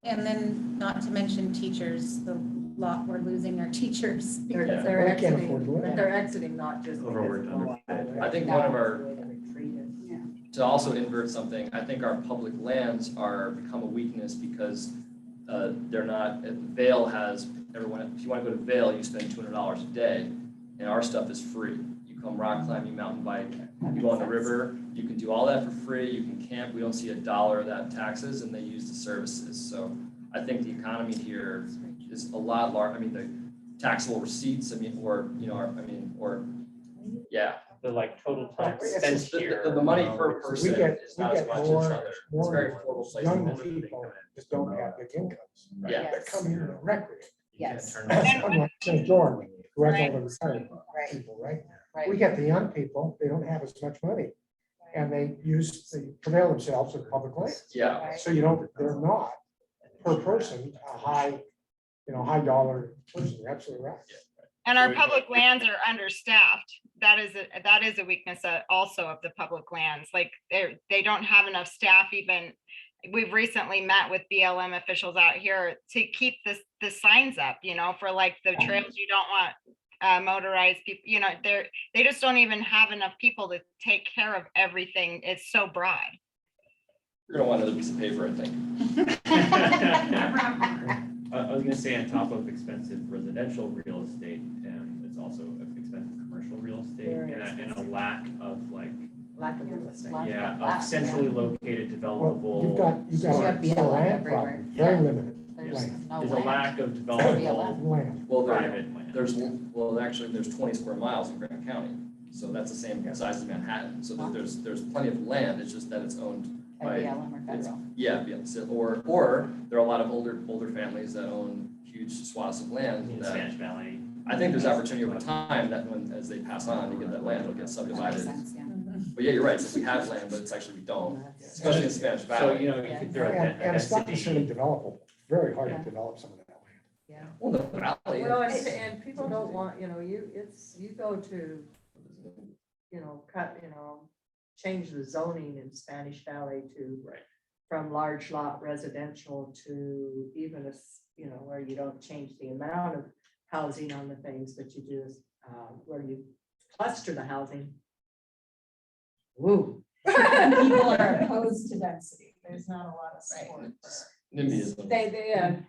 And then not to mention teachers, the lot we're losing our teachers. They're because they're They can't exiting, afford to live. but they're exiting not just. because Overworked, of low underpaid. hours. I think one of our, They're treated. to also invert something, I think our public lands are become a weakness because they're not, Vail has, everyone, if you want to go to Vail, you spend $200 a day, and our stuff is free. You come rock climb, you mountain bike, you go on the river, you can do all that for free, you can camp, we don't see $1 of that in taxes, and they use the services. So I think the economy here is a lot larger, I mean, the taxable receipts, yeah. The like total time It's spent The- here. The money per We person get, is we not as get much as more, other, it's a very affordable place to young live. people just don't have big incomes. Yeah. That come here to recreate. You can't Yes. turn them down. Unlike St. George, who has all the retired Right, people, right? right. We get the young people, they don't have as much money, and they prevail themselves with public land. Yeah, So they're not per person a high, high dollar person. You're absolutely right. And our public lands are understaffed. That is a weakness also of the public lands. Like they don't have enough staff even. We've recently met with BLM officials out here to keep the signs up, for like the trails you don't want motorized people, they just don't even have enough people to take care of everything. It's so broad. you're gonna want another piece of paper, I think. I was gonna say on top of expensive residential real estate, it's also expensive commercial real estate Very and a lack of Lack of real estate. of centrally located Well, you've developable. got You have a land everywhere. problem, very limited There's land. no There's a land. lack of BLM. developable Land. Well, private land. there's 20 square miles in Grant County, so that's the same size as Manhattan. So there's plenty of land, it's just that it's owned by, BLM or it's, federal. yeah, or there are a lot of older families that own huge swaths of land In that Spanish Valley. I think there's opportunity over time that as they pass on, to get that land, it'll get That makes subdivided. sense, yeah. But yeah, you're right, so we have land, but it's actually we don't, especially in Spanish So, Valley. you could throw a And it's not necessarily density. developable, very hard Yeah. to develop some of that land. Yeah. Well, the valley. Well, and people don't want, you go to, change the zoning in Spanish Valley to. Right. From large lot residential to even where you don't change the amount of housing on the things, but you do, where you cluster the housing. Woo. People are opposed to density. There's not a lot of support for. NIMBYism.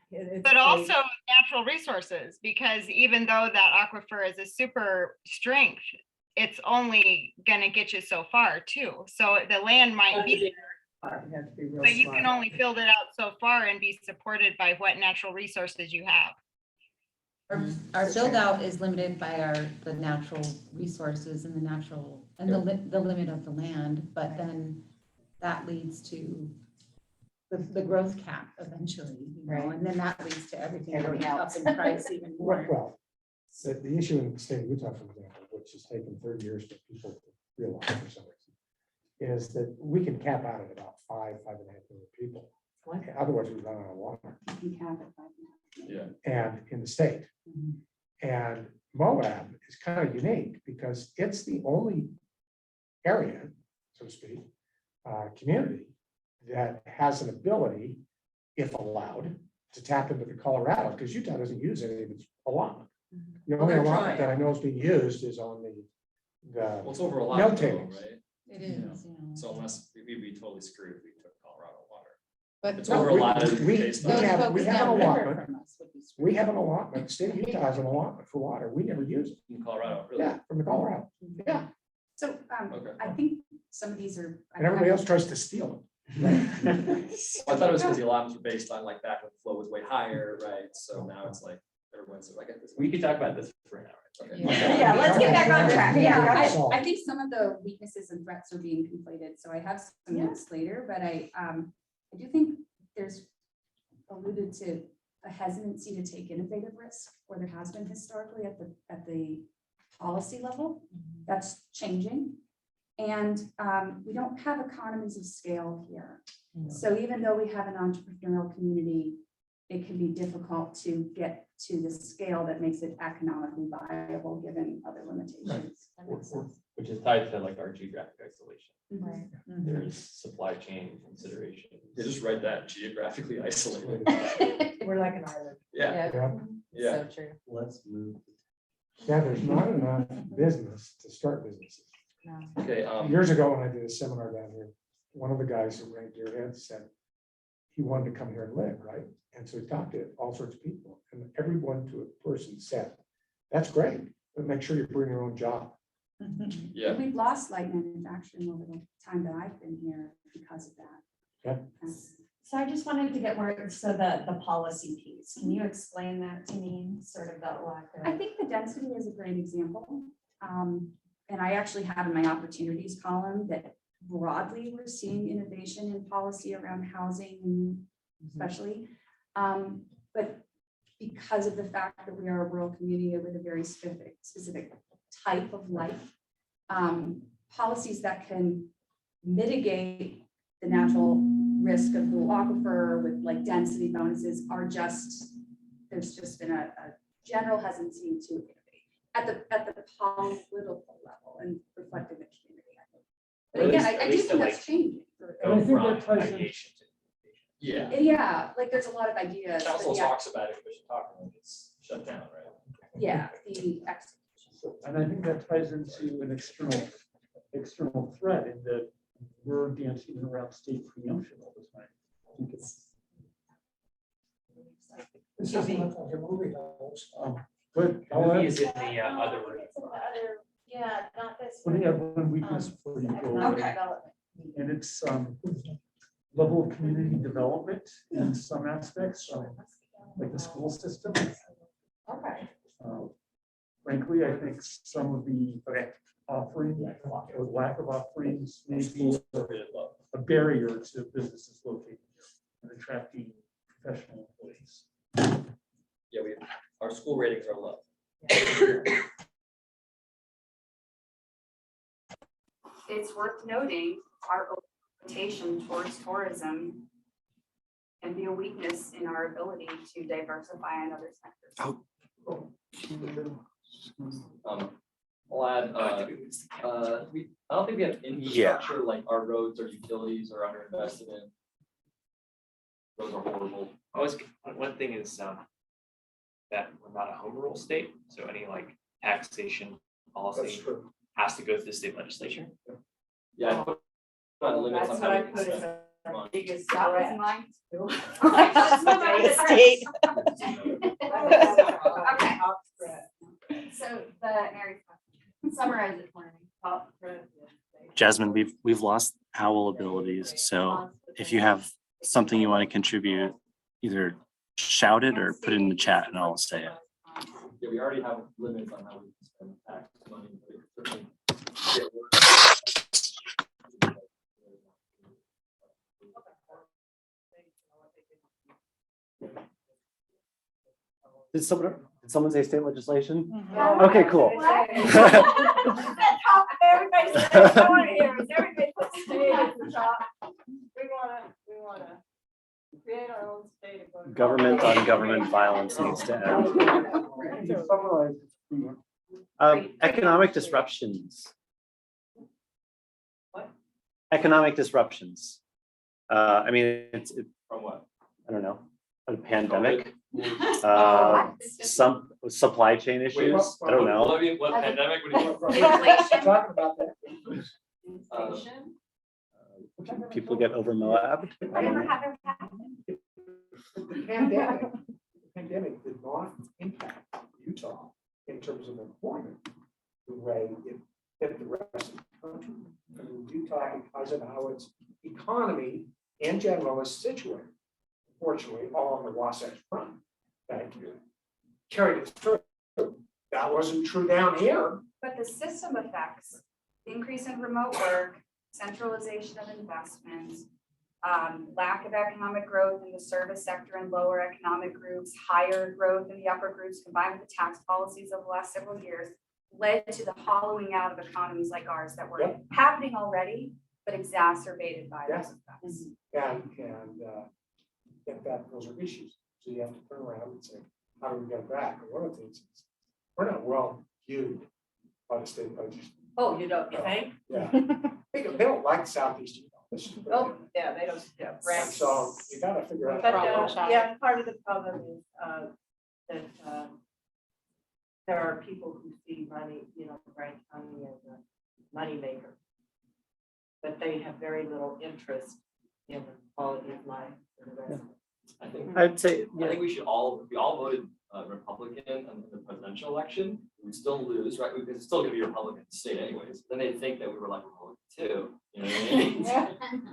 But also natural resources, because even though that aquifer is a super strength, it's only gonna get you so far too. So the land might be, You have to be real but you can smart. only build it out so far and be supported by what natural resources you have. Our build out is limited by the natural resources and the limit of the land, but then that leads to the growth cap eventually, and then that leads to everything going up in price even more. Well, the issue in the state of Utah, for example, which has taken 30 years for people to realize for some reason, is that we can cap out at about 5.5 million people. Otherwise, we run out of water. Yeah. And in the state. And Moab is kind of unique because it's the only area, so to speak, community that has an ability, if allowed, to tap into the Colorado, because Utah doesn't use any of its allotment. The only they're allotment trying. that I know is being used is on the Well, it's over a lot, No though, takings. right? It is, So unless we'd be totally screwed if we took Colorado water. But It's over a lot of we based those on. have- folks an downriver allotment. from us would be screwed. We have an allotment, the state of Utah has an allotment for water. We never use it. In Colorado, really? Yeah, from the Colorado. Yeah, So Okay. I think some of these are. and everybody else tries to steal it. I thought it was because the allotments were based on like back when the flow was way higher, right? So now it's like everyone's like. We could talk about this for an hour. Okay. Yeah, let's get back on track. Yeah, So- I think some of the weaknesses and threats are being conflated, so I have some notes later, but I do think there's alluded to a hesitancy to take innovative risk, where there has been historically at the policy level. That's changing. And we don't have economies of scale here. So even though we have an entrepreneurial community, it can be difficult to get to the scale that makes it economically viable, given other limitations. That makes sense. Which is tied to like our geographic isolation. Right. There's supply chain considerations. You just write that geographically isolated. We're like an island. Yeah, Yeah. yeah. So true. Let's move. Yeah, there's not enough business to start businesses. No. Okay, Years ago, when I did a seminar down here, one of the guys who ran Deerhead said he wanted to come here and live, right? And so he talked to all sorts of people, and everyone to a person said, that's great, but make sure you bring your own job. yeah. We've lost light manufacturing over the time that I've been here because of that. So I just wanted to get more, so the policy piece, can you explain that to me, sort of that lack of? I think the density is a great example. And I actually have in my opportunities column that broadly, we're seeing innovation in policy around housing, especially. But because of the fact that we are a rural community with a very specific type of life. Policies that can mitigate the natural risk of the aquifer with like density bonuses are just, there's just been a general hesitancy to innovate at the political level and reflecting the community. I think. But Or at again, least- I at do least think to, that's like, changing. And I think From that ties in- ideation to Yeah. Yeah, like there's a lot of ideas. but Council yeah, talks about it, commission talks, and it's shut down, right? Yeah, the execution. And I think that ties into an external threat in that we're dancing around state preemption all the time. I think it's, This doesn't look like a movie house. but The movie is in the other room. It's in the other, yeah, not this. when you have one weakness for you, Economic Okay. development. and it's level of community development in some aspects, like the school system. Okay. Frankly, I think some of the offering or lack of offerings may be a barrier to businesses located here and attracting professional employees. Yeah, our school ratings are low. It's worth noting our orientation towards tourism can be a weakness in our ability to diversify in other sectors. I'll add, I don't think we have infrastructure, like our roads or utilities are underinvested in. Those are horrible. One thing is that we're not a home rule state, so any like taxation policy has to go through the state legislature. Yeah, I put on limits on That's how what I we can put as spend a money. biggest That was threat. mine too. State. Okay. Top threat. So Mary, summarize it for me. Top threat. Jasmine, we've lost owl abilities, so if you have something you want to contribute, either shout it or put it in the chat and I'll say it. Yeah, we already have limits on how we can spend tax money. but it could certainly get worse. Did someone say state legislation? Yeah. Okay, cool. Everybody says, I want to hear, is everybody put state at the top? We wanna create our own state. and go to Government on Congress. government violence needs to end. To summarize, Economic disruptions. What? Economic disruptions. I mean, it's, From what? I don't know, a pandemic, some supply chain issues, I don't know. What pandemic? What do you? We're talking about that. Inflation. People get over Moab. Whatever happened. The pandemic did not impact Utah in terms of employment the way it hit the rest of the country. I mean, Utah, because of how its economy in general is situated, fortunately, all on the Wasatch Front, that carried it through. That wasn't true down here. But the system effects, increase in remote work, centralization of investments, lack of economic growth in the service sector and lower economic groups, higher growth in the upper groups, combined with the tax policies of the last several years, led to the hollowing out of economies like ours that were Yep. happening already, but exacerbated by those effects. Those are issues. So you have to turn around and say, how do we get back? And one of the things is, we're not well viewed by the state legislature. Oh, you don't, you think? Yeah. They don't like Southeast Utah. Let's just put it Oh, that way. yeah, they don't, yeah, And right. so you gotta figure out. But, how to- yeah, part of the problem is, that, there are people who see money, Grant County as a moneymaker. But they have very little interest in the quality of life for the residents. I'd say, I think we should all, if we all voted Republican in the presidential election, we'd still lose, right? Because it's still gonna be a Republican state anyways. Then they'd think that we were like Republican too. You know what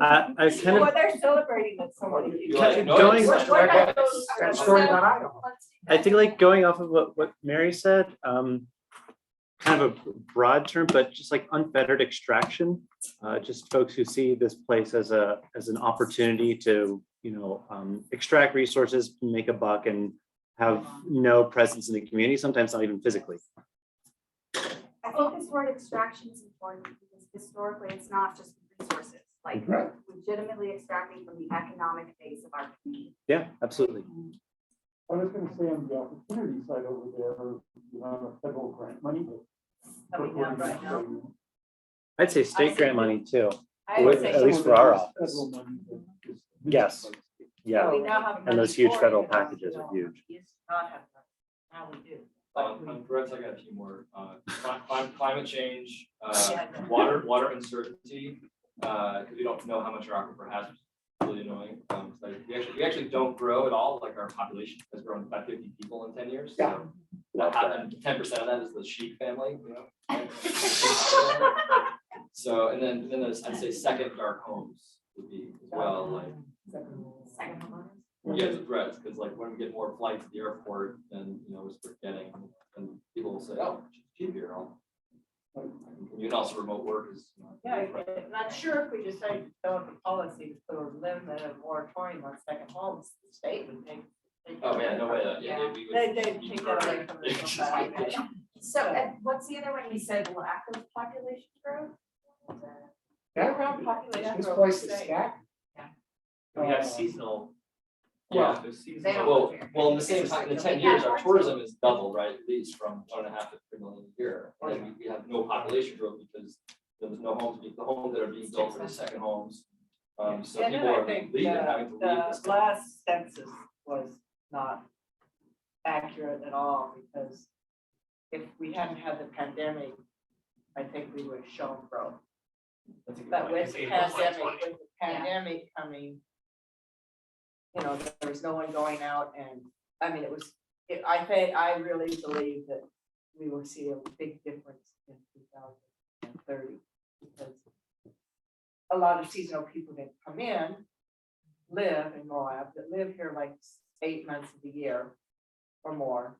I mean? I kind Well, of, they're celebrating that somebody. You're like, no, Going- it's- What about That story that I know. I think like going off of what Mary said, kind of a broad term, but just like unfettered extraction, just folks who see this place as an opportunity to, extract resources, make a buck and have no presence in the community, sometimes not even physically. I think this word extraction is important because historically it's not just resources, like Right. legitimately extracting from the economic base of our community. Yeah, absolutely. I was gonna say on the opportunity side over there, you have a federal grant money. Coming out right now. I'd say state grant money too, I would say at least for our office. Federal money that is- Yes. Yeah, we now have and those money huge for federal it, because packages are we huge. used to not have money. Now we do. But we- On Brett's, I got a few more. Climate change, Yeah. water uncertainty, because we don't know how much our aquifer has, which is really annoying. So we actually don't grow at all, like our population has grown by 50 people in 10 years. Yeah. So that happened, 10% of that is the sheep family, you know? So, and then there's, I'd say second dark homes would be as well, like. Yeah, it's a threat, because like when we get more flights at the airport, then, you know, we start getting, and people will say, oh, it's cheap here. You can also remote work is. Yeah, I'm not sure if we decide to develop a policy to put a limit of moratorium on second homes, the state would take. Oh, man, no way. Yeah, we would- they take that away from the. So, and what's the other one you said, lack of population growth? Yeah. Around population This growth, place is state. stacked. We have seasonal. Yeah. There's They seasonal. don't- Well, in the same time, in the 10 years, our tourism is doubled, right, at least from 1.5 to 3 million a year. And then we have no population growth because there's no homes, the homes that are being built are the second homes. So And then people I are think leaving, having to leave this. the last census was not accurate at all, because if we hadn't had the pandemic, I think we would have shown growth. That's a good But point. with the pandemic coming, you know, there was no one going out, and, I mean, I really believe that we will see a big difference in 2030, because a lot of seasonal people that come in, live in Moab, that live here like 8 months of the year or more,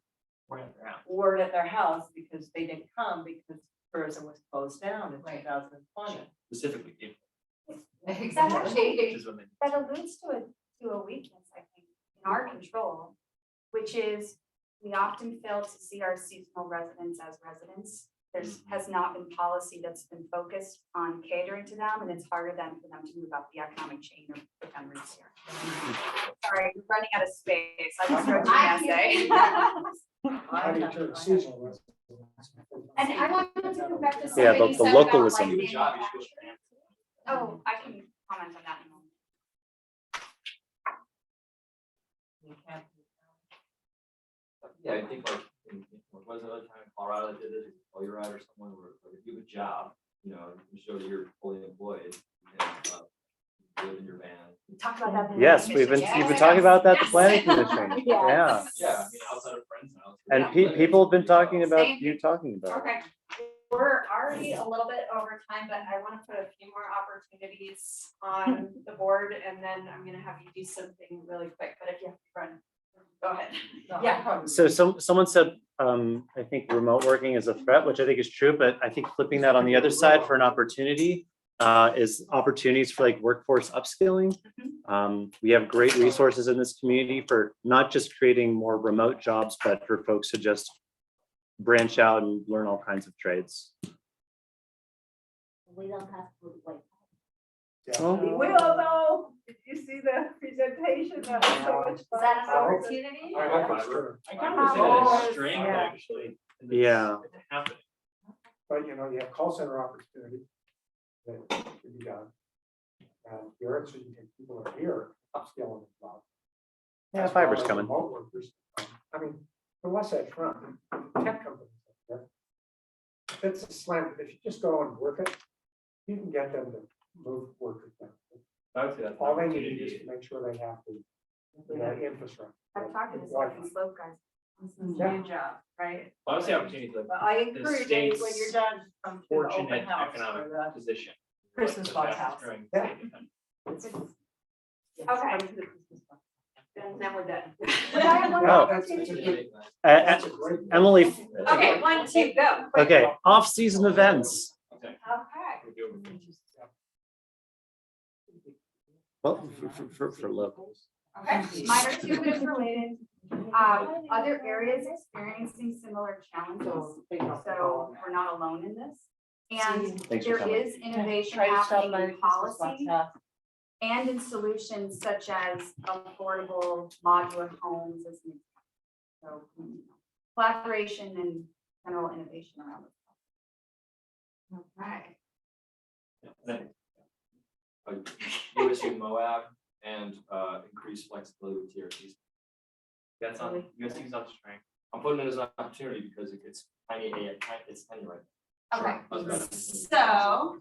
weren't at their house because they didn't come because tourism was closed down in 2020. Specifically, people. That's actually, Which is when they. that alludes to a weakness, I think, in our control, which is we often fail to see our seasonal residents as residents. There's has not been policy that's been focused on catering to them, and it's harder then for them to move up the economic chain or put them roots here. Sorry, I'm running out of space. I just wrote an essay. How do you turn seasonal residents? And I wanted to come back to Yeah, something you the said about localism. like Good job, you should go. Oh, I can comment on that in a moment. You can't. Yeah, I think like, what was the other time in Colorado that did it, or you're out or someone where like if you have a job, you know, you can show that you're fully employed and live in your van. We talked about that. in the Yes, planning commission. you've been Yes. talking about that, the Yes. planning commission. Yeah. Yes. Yeah, I mean, outside of friends' house. And people have been talking about you talking about it. Okay, we're already a little bit over time, but I want to put a few more opportunities on the board, and then I'm gonna have you do something really quick, but if you have to run, go ahead. Yeah. So someone said, I think remote working is a threat, which I think is true, but I think flipping that on the other side for an opportunity is opportunities for like workforce upskilling. We have great resources in this community for not just creating more remote jobs, but for folks to just branch out and learn all kinds of trades. We don't have to wait. Well, We will though. Did you see the presentation? That was so much Is fun. that an opportunity? I kind of see Oh, that as strength, yeah. actually. and Yeah. it's happening. But you know, you have call center opportunity that can be done. And here, so you can people are here upskilling as well. Yeah, As fiber's well as coming. remote workers. I mean, the West Side Front, tech companies. up there, That's a slam. If you just go and work it, you can get them to move workers. I would say that's an All they need is opportunity. to make sure they have the infrastructure. I've talked to the Wi-Fi. Slippery Slope guys. This is Yeah. your job, right? I would say opportunity like But I encourage you when state's you're done, come to the open fortunate house economic for the position. Christmas The bug fastest house. growing Yeah. state in the country. Yes, Okay. come to the Christmas bug house. Then we're done. But I have one No, opportunity. That's a great. Emily, Okay, 1, 2, go. okay, off-season events. Okay. Okay. We'll do it. Well, for locals. Okay, mine are two bit related. Other areas experiencing similar challenges, so we're not alone in this. And Thanks for there coming. is innovation happening in policy and in solutions such as affordable modular homes. As an example. So collaboration and general innovation around this. Okay. USU Moab and increase flexibility with TRCs. That's not, USU's not the strength. I'm putting it as an opportunity because it's tiny, it's tiny right. Okay, so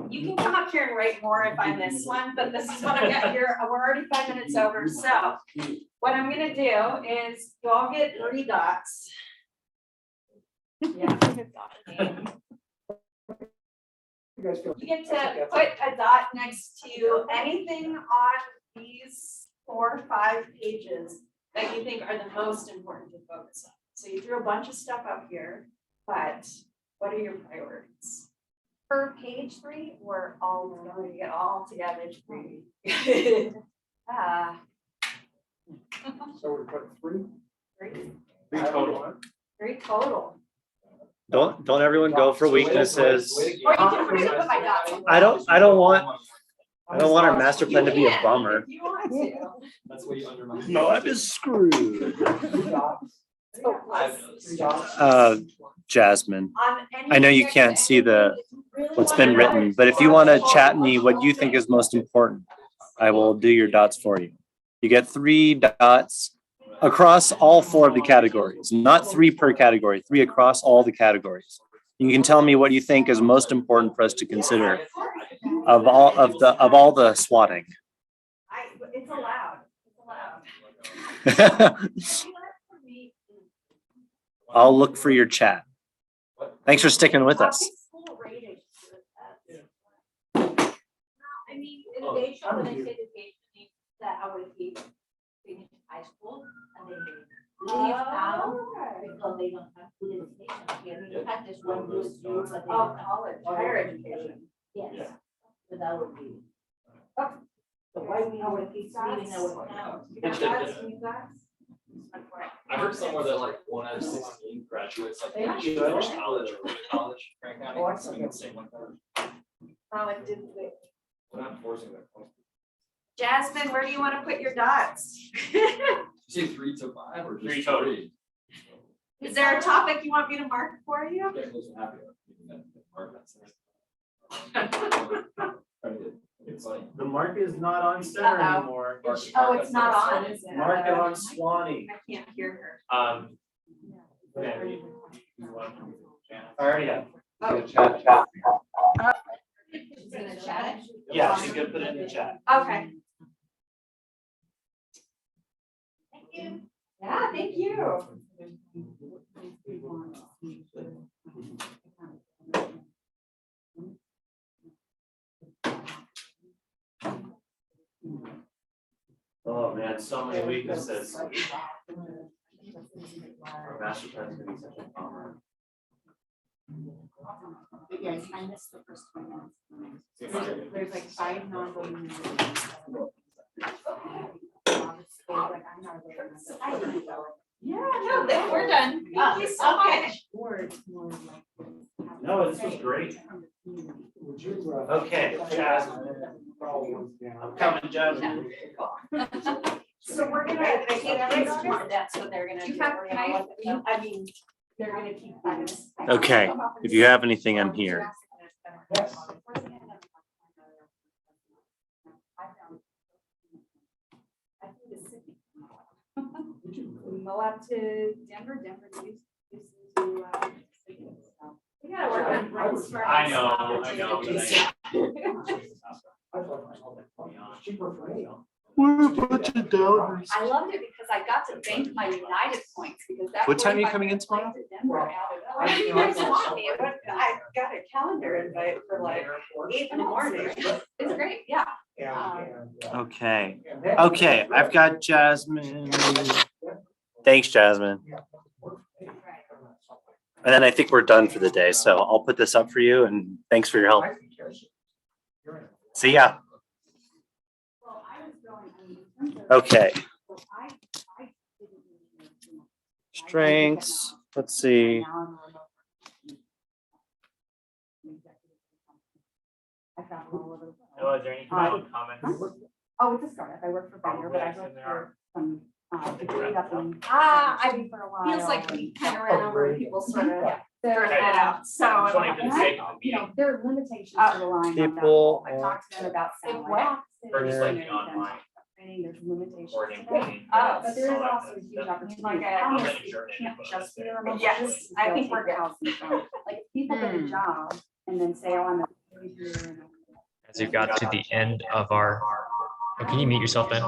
you can come up here and write more if I miss one, but this is what I've got here. We're already 5 minutes over. So what I'm gonna do is you all get 3 dots. Yeah. You get to put a dot next to anything on these 4 or 5 pages that you think are the most important to focus on. So you threw a bunch of stuff up here, but what are your priorities? For page 3, we're all going to get all together. So we put 3. 3 total. 3 total. Don't everyone go for weaknesses. Or you can put my dots. I don't want our master plan to be a bummer. If you want to. That's what you undermine. Moab is screwed. 3 dots. Jasmine, On any I know you subject, can't see the really what's wanna been know written, but if you want to chat me what you think is most important, I will do your dots for you. You get 3 dots across all 4 of the categories, not 3 per category, 3 across all the categories. You can tell me what you think is most important for us to consider of all the swatting. It's allowed. It's allowed. I'll look for your chat. Thanks for sticking with us. I mean, education, when I say education, means that our kids finish high school and they leave town because they don't have good education here. I mean, you have this one good school, but they Oh, don't have. college, higher education. Yes, so that would be. So why we our kids leaving our town? You got dots? You got dots? I heard somewhere that like 1 out of 16 graduates like Yeah. finish college or go to college. Grant County, Oh, that's something insane like that. Oh, it didn't. We're not forcing that. Jasmine, where do you want to put your dots? You say 3 to 5 or just 3 total. 3? Is there a topic you want me to mark for you? Get close and happy. It's funny. The mark is not on center Uh-oh. anymore. Oh, it's not on, is it? Mark it on Swanee. I can't hear Yeah, you want to- I already have. her. She's gonna She's gonna chat it? Yeah, she's gonna put it in the chat. Okay. Thank you. Yeah, thank you. Oh, man, so many weaknesses. Our master plan is gonna be such a bummer. Yes, I missed the first 20 minutes. There's like 5 non-voting members. Yeah, no, we're done. Thank you so much. No, this was great. Would you? Okay, Jasmine. I'm coming, Jasmine. So we're gonna, I think that's what they're gonna do. You have- We're can gonna I- let them- I mean, they're gonna keep. Okay, if you have anything, I'm here. Yes. Moab to Denver, Denver to Houston to, we gotta work on brainstorming. I know, Cheaper for me. We're a bunch of downers. I loved it because I got to bank my United points because that. What time are you 45 coming in minute flight tomorrow? to Denver added up. Whatever you guys want me, I got a calendar invite for like 8 in the morning. It's great, yeah. Okay, okay, I've got Jasmine. Thanks, Jasmine. And then I think we're done for the day, so I'll put this up for you and thanks for your help. See ya. Well, I Okay. Strengths, let's see. Noah, is there any final comments? Oh, it's a startup. I work for Banger, but I Probably, work and there are- for some, Right. I've been for a while. Feels like we kind of ran over and people sort of Yeah. threw it out, so. Just wanting for the sake of the You know, meeting, there are limitations to relying on that. People I talked to them about sound like or just like oxygen the online training, there's limitations to recording. that. meeting, Oh, But there is all that also a stuff. huge opportunity. Like a- The problem I'm is gonna it adjourn it, can't but just be a that's remote. Yes, business, I they'll think take we're the good. house and phone. Like if people get a job and then say, oh, I'm a. As we've got to the end of our, oh, can you mute yourself, Ben?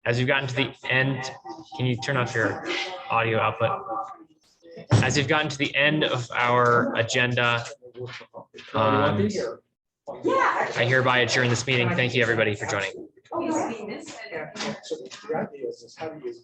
As we've gotten to the end, can you turn off your audio output? As we've gotten to the end of our agenda, I hereby adjourn this meeting. Thank you, everybody, for joining. Yeah, so the idea is how do you